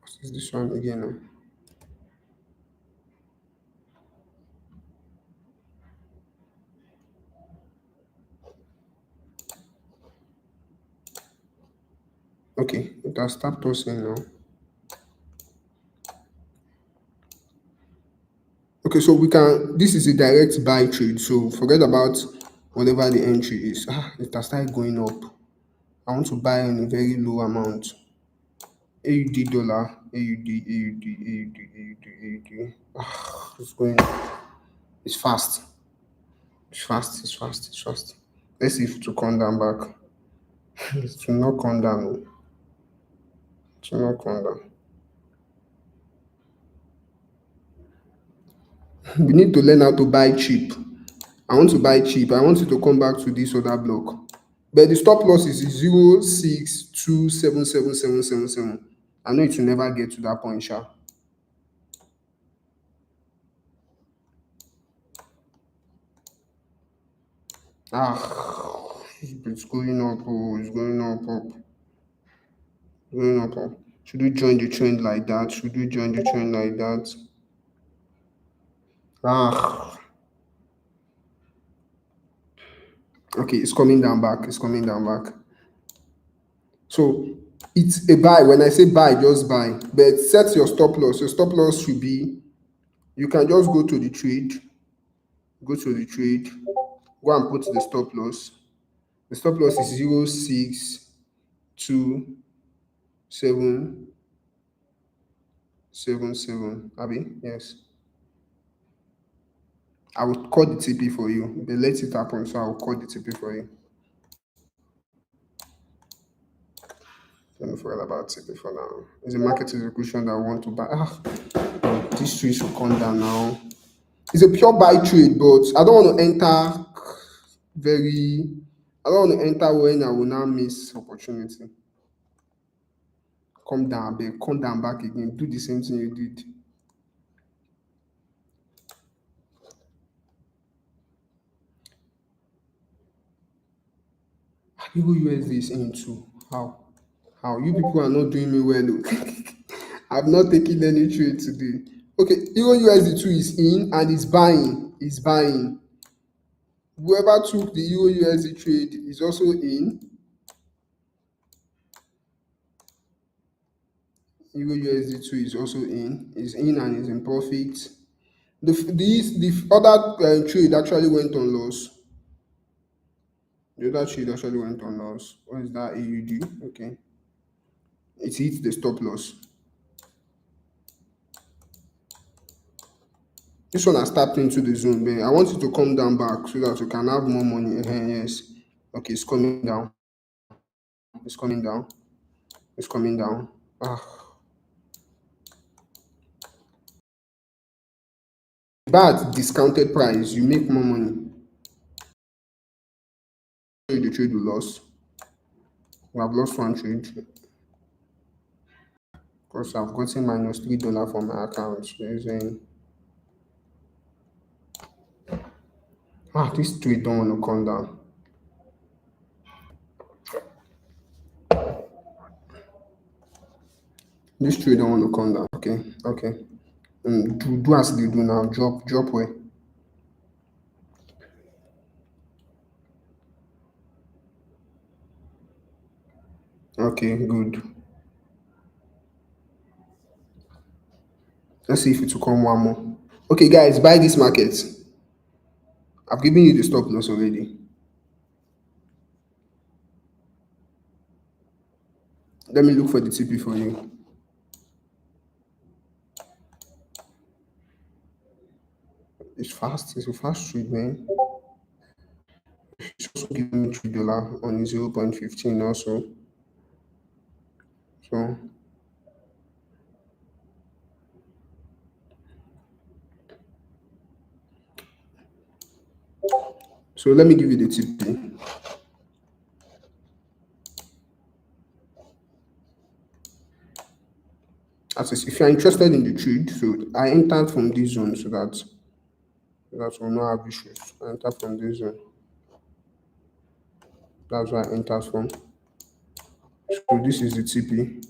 What is this one again now? Okay, it has tapped us in now. Okay, so we can, this is a direct buy trade, so forget about whatever the entry is. It has started going up. I want to buy on a very low amount. AUD dollar, AUD, AUD, AUD, AUD, AUD. It's going, it's fast. It's fast, it's fast, it's fast. Let's see if it will come down back. It will not come down. Oh. It will not come down. We need to learn how to buy cheap. I want to buy cheap. I want it to come back to this other block. But the stop loss is 0.62777777. I know it will never get to that point, sha. It's going up, oh, it's going up, going up, oh. Should we join the trend like that? Should we join the trend like that? Okay, it's coming down back. It's coming down back. So it's a buy. When I say buy, just buy. But set your stop loss. Your stop loss should be, you can just go to the trade, go to the trade, go and put the stop loss. The stop loss is 0.627777. Abi, yes. I will call the TP for you. But let it happen, so I will call the TP for you. Don't forget about TP for now. It's a market execution that I want to buy. This trade should come down now. It's a pure buy trade, but I don't want to enter I don't want to enter when I will now miss opportunity. Come down, babe. Come down back again. Do the same thing you did. Euro USD is in too. How? You people are not doing me well. I've not taken any trade today. Okay, Euro USD 2 is in and is buying. Is buying. Whoever took the Euro USD trade is also in. Euro USD 2 is also in. Is in and is in profit. The other trade actually went on loss. The other trade actually went on loss. What is that? AUD? Okay. It hits the stop loss. This one has tapped into the zone, but I want it to come down back so that we can have more money. Yes. Okay, it's coming down. It's coming down. It's coming down. But discounted price, you make more money. The trade we lost. We have lost one trade. Because I've gotten minus $3 from my account. Using this trade don't want to come down. This trade don't want to come down. Okay. Do as they do now. Drop way. Okay, good. Let's see if it will come one more. Okay, guys, buy this market. I've given you the stop loss already. Let me look for the TP for you. It's fast. It's a fast trade, man. It's also giving me $3 on 0.15 also. So let me give you the TP. As if you're interested in the trade, so I entered from this zone so that we'll not have issues. I entered from this zone. That's where I entered from. So this is the TP.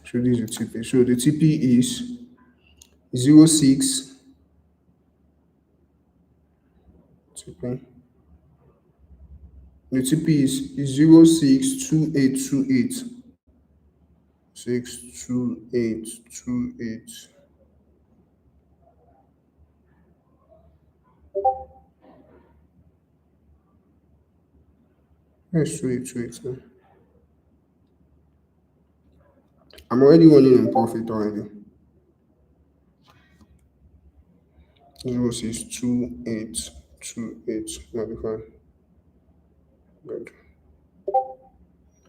So this is the TP. So the TP is 06 TP. The TP is 062828. 62828. Yes, 2828. I'm already running in profit already. 062828. Modify. Good.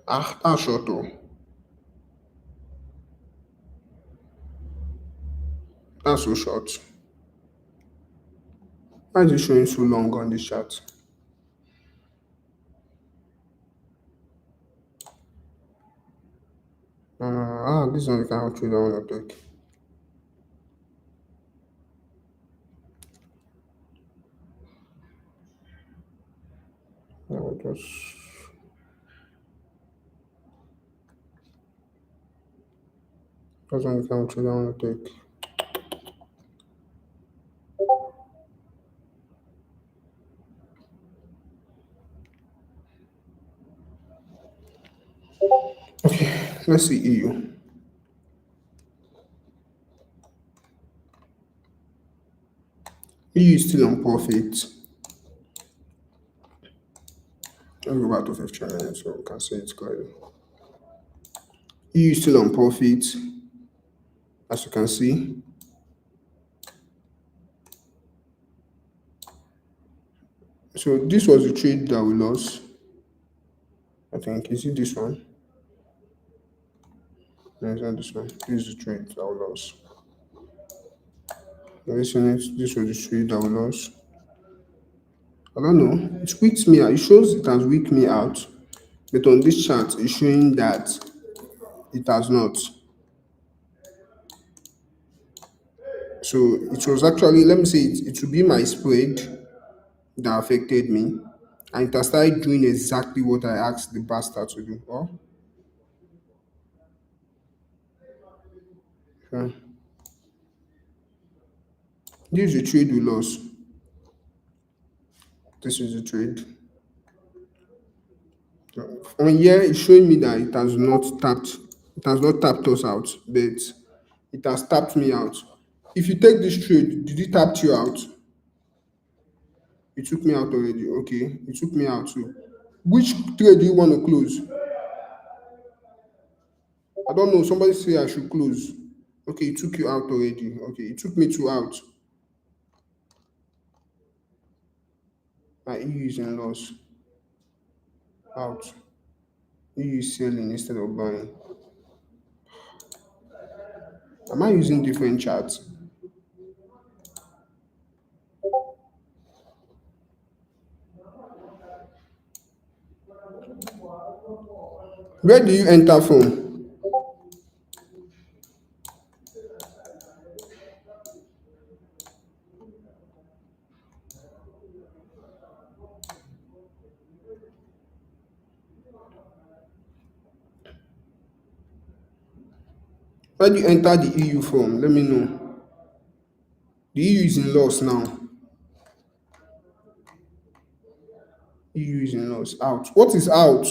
That's short though. That's so short. Why is it showing so long on this chart? This is not the kind of trade I want to take. No, that's not the kind of trade I want to take. Okay, let's see EU. EU is still on profit. Let's go back to 15 minutes so we can see it clearly. EU is still on profit, as you can see. So this was the trade that we lost. I think, is it this one? No, it's not this one. This is the trade that we lost. Listen, this was the trade that we lost. I don't know. It weaks me out. It shows it has weaked me out. But on this chart, it's showing that it has not. So it was actually, let me say it would be my spread that affected me. And it has started doing exactly what I asked the bastard to do. Oh, okay. This is the trade we lost. This is the trade. On here, it's showing me that it has not tapped us out, but it has tapped me out. If you take this trade, did it tap you out? It took me out already. Okay, it took me out too. Which trade do you want to close? I don't know. Somebody say I should close. Okay, it took you out already. Okay, it took me two out. My EU is in loss. Out. EU is selling instead of buying. Am I using different charts? Where do you enter from? Where do you enter the EU from? Let me know. The EU is in loss now. EU is in loss. Out. What is out?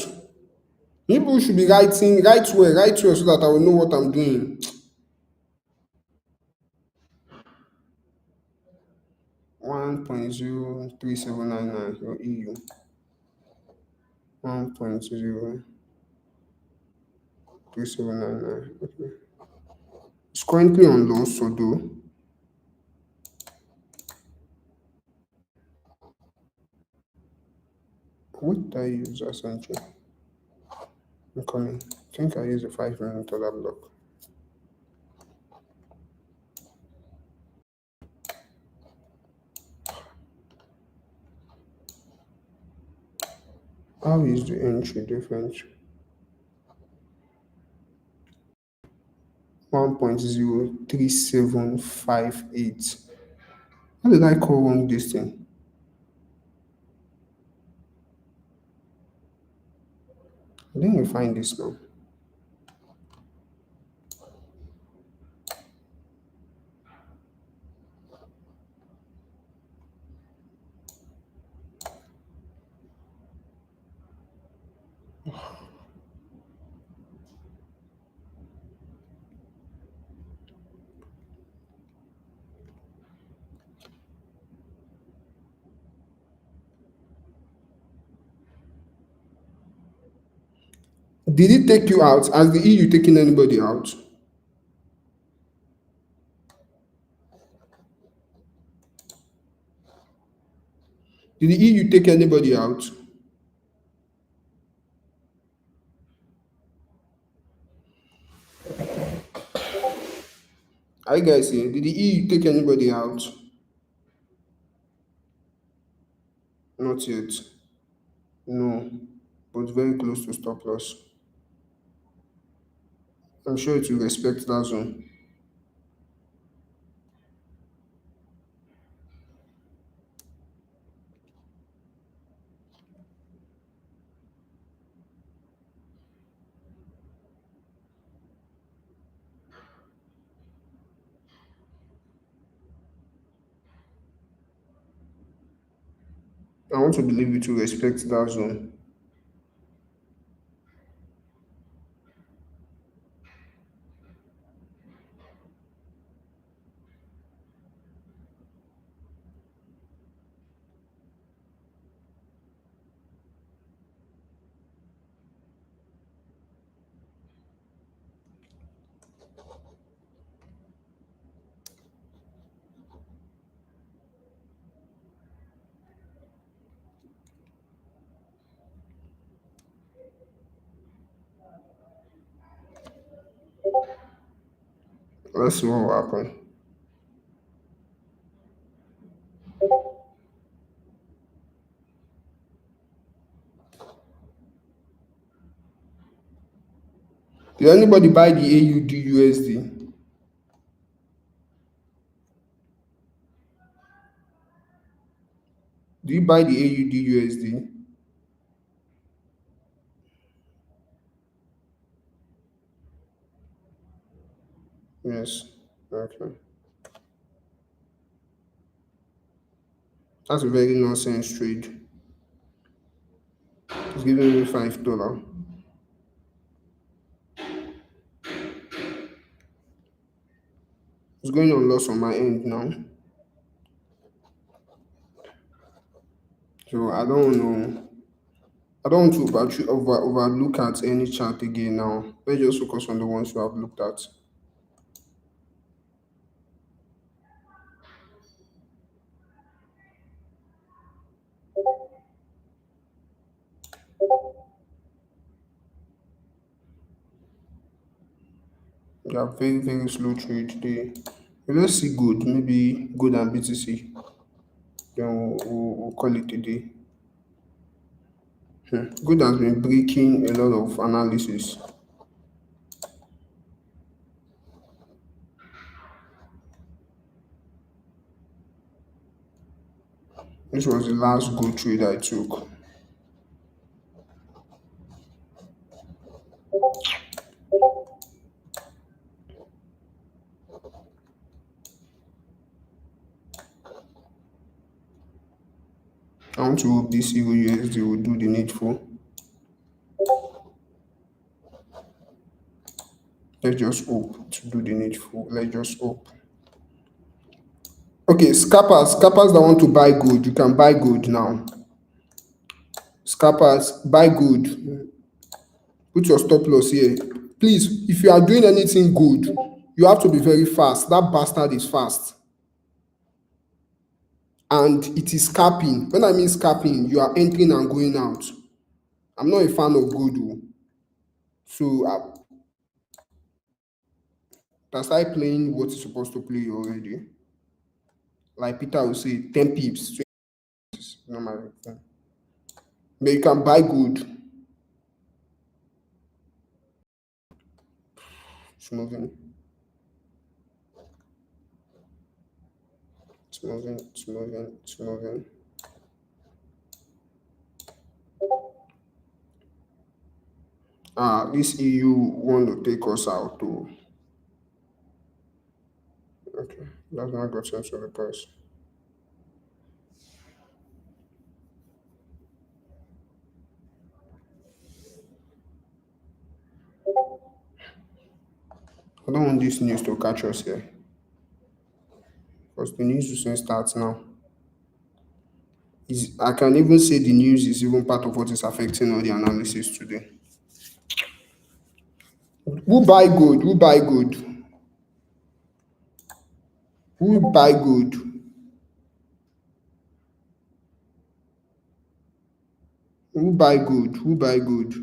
People should be writing, write well so that I will know what I'm doing. 1.03799 your EU. 1.03799. Okay. It's currently on loss, so though. What did I use as entry? I'm coming. I think I used a 5 minute order block. How is the entry different? 1.03758. How did I call wrong this thing? I didn't find this now. Did it take you out? Has the EU taken anybody out? Did the EU take anybody out? Are you guys here? Did the EU take anybody out? Not yet. No, but very close to stop loss. I'm sure it will respect that zone. I want to believe it will respect that zone. Let's see what will happen. Did anybody buy the AUD USD? Do you buy the AUD USD? Yes. Okay. That's a very nonsense trade. It's giving me $5. It's going on loss on my end now. So I don't know. I don't want to overlook at any chart again now. Let's just focus on the ones we have looked at. They are very, very slow trade today. Let's see good, maybe good and BTC. Then we'll call it today. Good has been breaking a lot of analysis. This was the last good trade I took. I want to hope this Euro USD will do the needful. Let's just hope to do the needful. Let's just hope. Okay, scalpers that want to buy gold, you can buy gold now. Scalpers, buy good. Put your stop loss here. Please, if you are doing anything good, you have to be very fast. That bastard is fast. And it is scalping. When I mean scalping, you are entering and going out. I'm not a fan of good. Oh. So I start playing what you're supposed to play already. Like Peter will say, 10 pips. Normally. But you can buy good. It's moving. It's moving. It's moving. It's moving. This EU want to take us out too. Okay, that's not got sense of the price. I don't want this news to catch us here because the news will soon start now. I can even say the news is even part of what is affecting all the analysis today. Who buy good? Who buy good? Who buy good? Who buy good? Who buy good?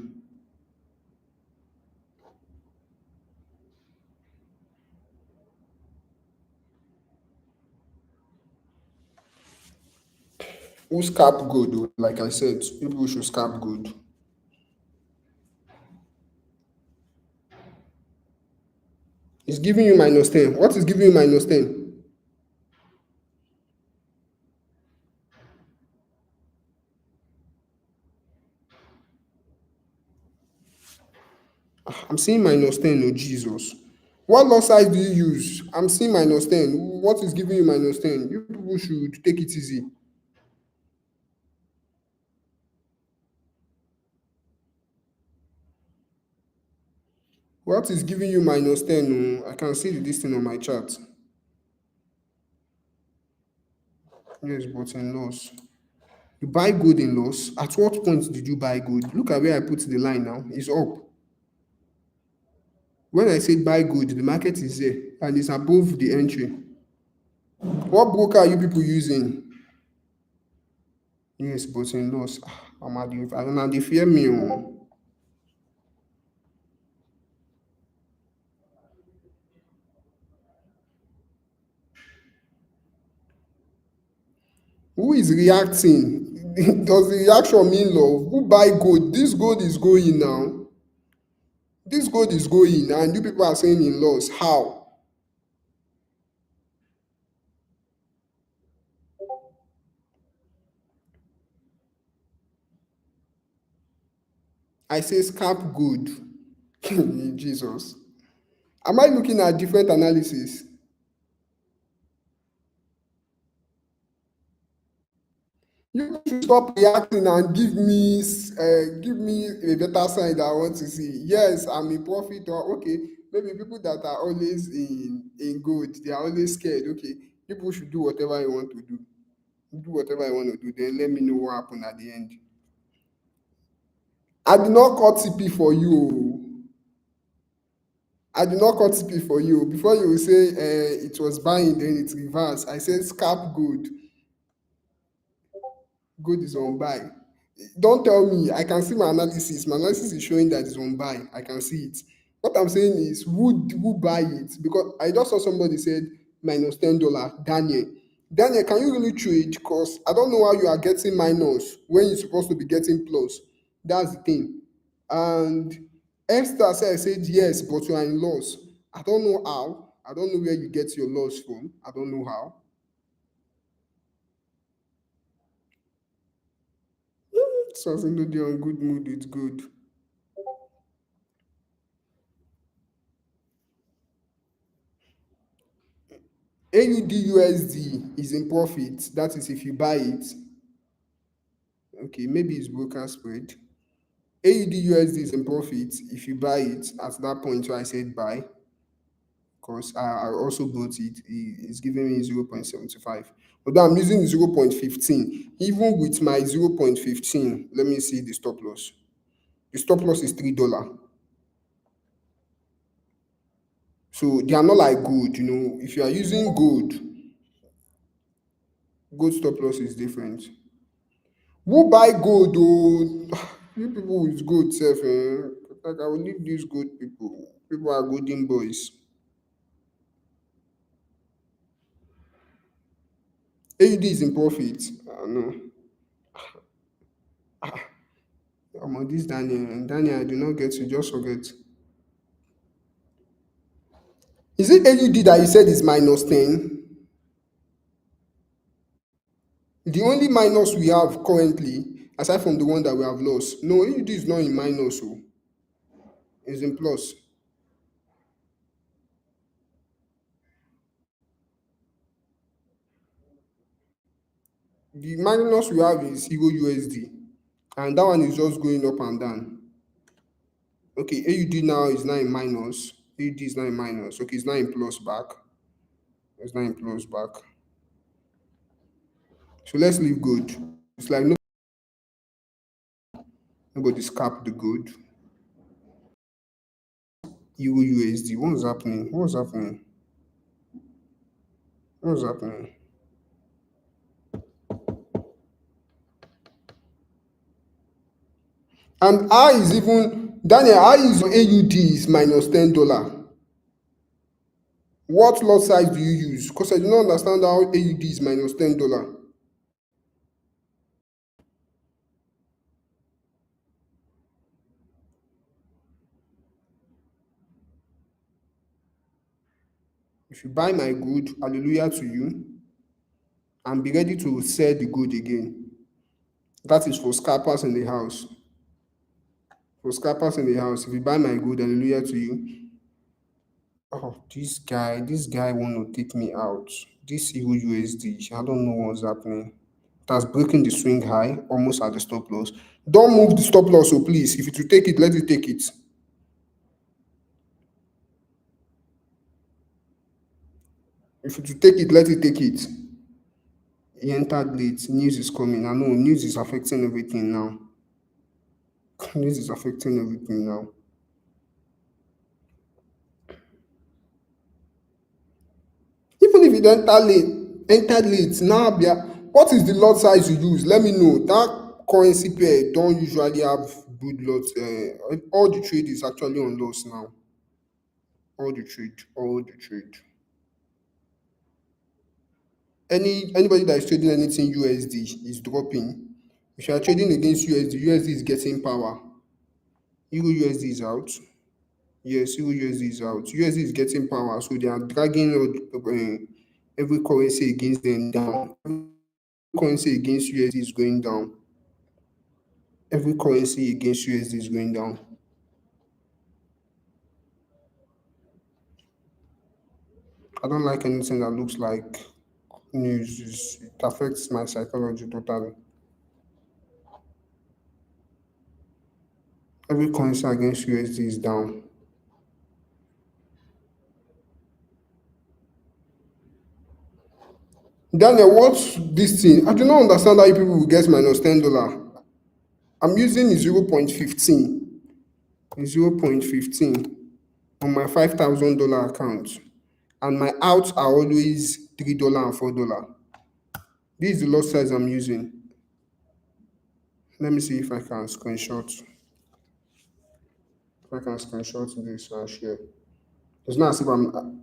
Who scalp good? Oh? Like I said, people should scalp good. It's giving you minus 10. What is giving you minus 10? I'm seeing minus 10. Oh, Jesus. What loss size do you use? I'm seeing minus 10. What is giving you minus 10? You people should take it easy. What is giving you minus 10? Oh, I can see this thing on my chart. Yes, but in loss. You buy gold in loss. At what point did you buy gold? Look at where I put the line now. It's up. When I said buy gold, the market is there and it's above the entry. What broker are you people using? Yes, but in loss. I'm at the, I don't know, they fear me. Oh. Who is reacting? Does the reaction mean love? Who buy gold? This gold is going now. This gold is going, and you people are saying in loss. How? I say scalp gold. Jesus. Am I looking at different analysis? You should stop reacting and give me a better sign that I want to see. Yes, I'm in profit or okay. Maybe people that are always in gold, they are always scared. Okay, people should do whatever you want to do. Do whatever you want to do. Then let me know what happened at the end. I did not cut TP for you. Oh. I did not cut TP for you. Before you will say it was buying, then it's reverse. I said scalp gold. Gold is on buy. Don't tell me. I can see my analysis. My analysis is showing that it's on buy. I can see it. What I'm saying is, who buy it? Because I just saw somebody said minus $10. Daniel, Daniel, can you really trade? Because I don't know how you are getting minus when you're supposed to be getting plus. That's the thing. And Esther said yes, but you are in loss. I don't know how. I don't know where you get your loss from. I don't know how. Something to do on good mood. It's good. AUD is in profit. That is if you buy it. Okay, maybe it's broker spread. AUD is in profit if you buy it at that point where I said buy. because I also bought it. It's giving me 0.75. But I'm using 0.15. Even with my 0.15, let me see the stop loss. The stop loss is $3. So they are not like gold, If you are using gold stop loss is different. Who buy gold though? You people with gold self, like I will leave these gold people. People are golden boys. AUD is in profit. No. On this Daniel, I do not get you, just forget. Is it AUD that you said is minus 10? The only minus we have currently, aside from the one that we have lost, no, AUD is not in minus, so it's in plus. The minus we have is Euro USD, and that one is just going up and down. Okay, AUD now is now in minus. AUD is now in minus. Okay, it's now in plus back. It's now in plus back. So let's leave good. It's like nobody's capped the good. Euro USD. What's happening? What's happening? What's happening? And how is even Daniel? How is your AUD is minus $10? What lot size do you use? Because I do not understand how AUD is minus $10. If you buy my good, hallelujah to you, and be ready to sell the good again. That is for scalpers in the house. For scalpers in the house, if you buy my good, hallelujah to you. Oh, this guy want to take me out. This Euro USD, I don't know what's happening. That's breaking the swing high, almost at the stop loss. Don't move the stop loss, so please. If it will take it, let it take it. If it will take it, let it take it. He entered late. News is coming. I know news is affecting everything now. News is affecting everything now. Even if you entered late, now what is the lot size you use? Let me know. That currency pair don't usually have good lots. All the trade is actually on loss now. All the trade. Anybody that is trading anything USD is dropping. If you are trading against USD is getting power. Euro USD is out. Yes, Euro USD is out. USD is getting power, so they are dragging every currency against them down. Every currency against USD is going down. Every currency against USD is going down. I don't like anything that looks like news. It affects my psychology totally. Every currency against USD is down. Daniel, what's this thing? I do not understand how you people will get minus $10. I'm using 0.15. 0.15 on my $5,000 account. And my outs are always $3 and $4. This is the lot size I'm using. Let me see if I can screenshot. If I can screenshot this and share. It's not as if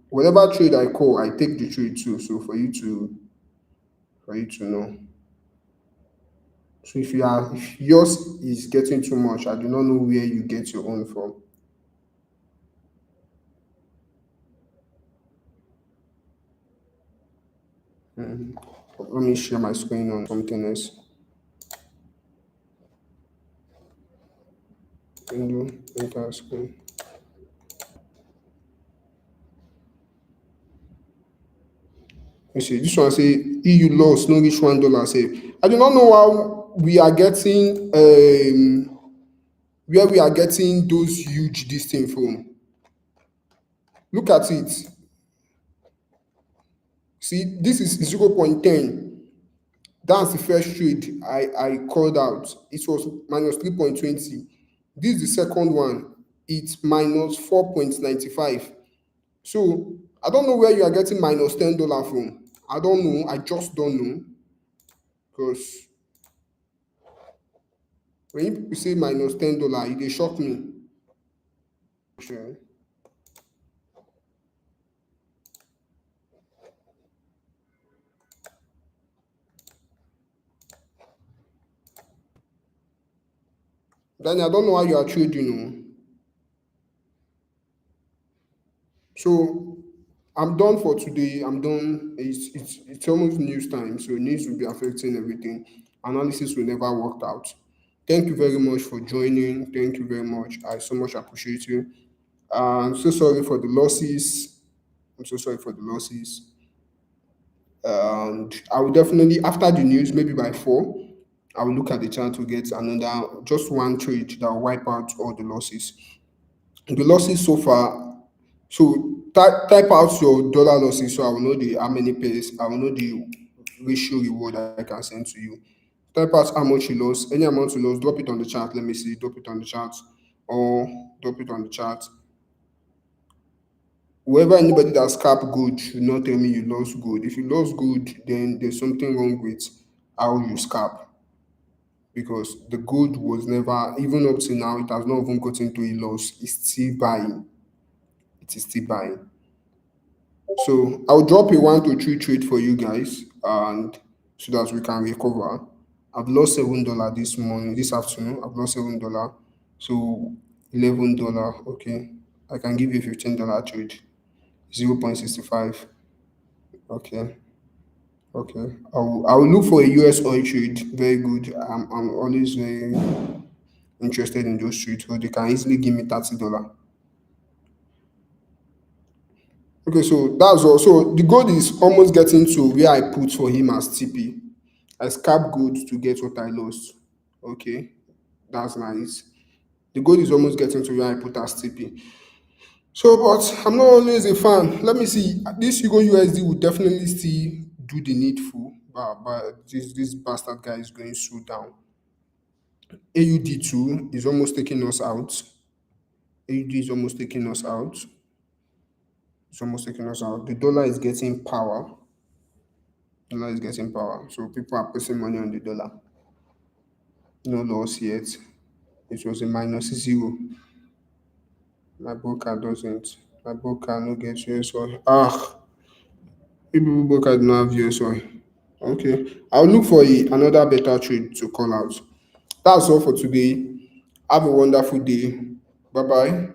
whatever trade I call, I take the trade too. So for you to know. So if yours is getting too much, I do not know where you get your own from. Let me share my screen on something else. Window, entire screen. You see, this one say EU loss no reach $1. Say, I do not know how we are getting where we are getting those huge this thing from. Look at it. See, this is 0.10. That's the first trade I called out. It was minus 3.20. This is the second one. It's minus 4.95. So I don't know where you are getting minus $10 from. I don't know. I just don't know. Because when you people say minus $10, they shock me. Sure. Then I don't know how you are trading. So I'm done for today. I'm done. It's almost news time, so news will be affecting everything. Analysis will never work out. Thank you very much for joining. Thank you very much. I so much appreciate you. I'm so sorry for the losses. I'm so sorry for the losses. And I will definitely after the news, maybe by 4, I will look at the chart to get another just one trade that will wipe out all the losses. The losses so far. So type out your dollar losses so I will know the how many pairs, I will know the ratio reward I can send to you. Type out how much you lost, any amount you lost, drop it on the chart. Let me see, drop it on the chart or drop it on the chart. Whoever anybody that scalp good should not tell me you lost good. If you lost good, then there's something wrong with how you scalp because the good was never even up to now, it has not even gotten to a loss. It's still buying. It is still buying. So I'll drop a 1 to 3 trade for you guys, and so that we can recover. I've lost $7 this morning, this afternoon. I've lost $7, so $11. Okay, I can give you $15 trade, 0.65. Okay, okay. I will look for a US oil trade. Very good. I'm always very interested in those trades because they can easily give me $30. Okay, so that's all. So the gold is almost getting to where I put for him as TP. I scalp gold to get what I lost. Okay, that's nice. The gold is almost getting to where I put as TP. So, but I'm not always a fan. Let me see. This Euro USD will definitely still do the needful, but this bastard guy is going so down. AUD2 is almost taking us out. AUD is almost taking us out. It's almost taking us out. The dollar is getting power. Dollar is getting power. So people are putting money on the dollar. No loss yet. It was a minus 0. My broker doesn't. My broker no get US oil. Ah, people broker do not have US oil. Okay. I'll look for another better trade to call out. That's all for today. Have a wonderful day. Bye bye.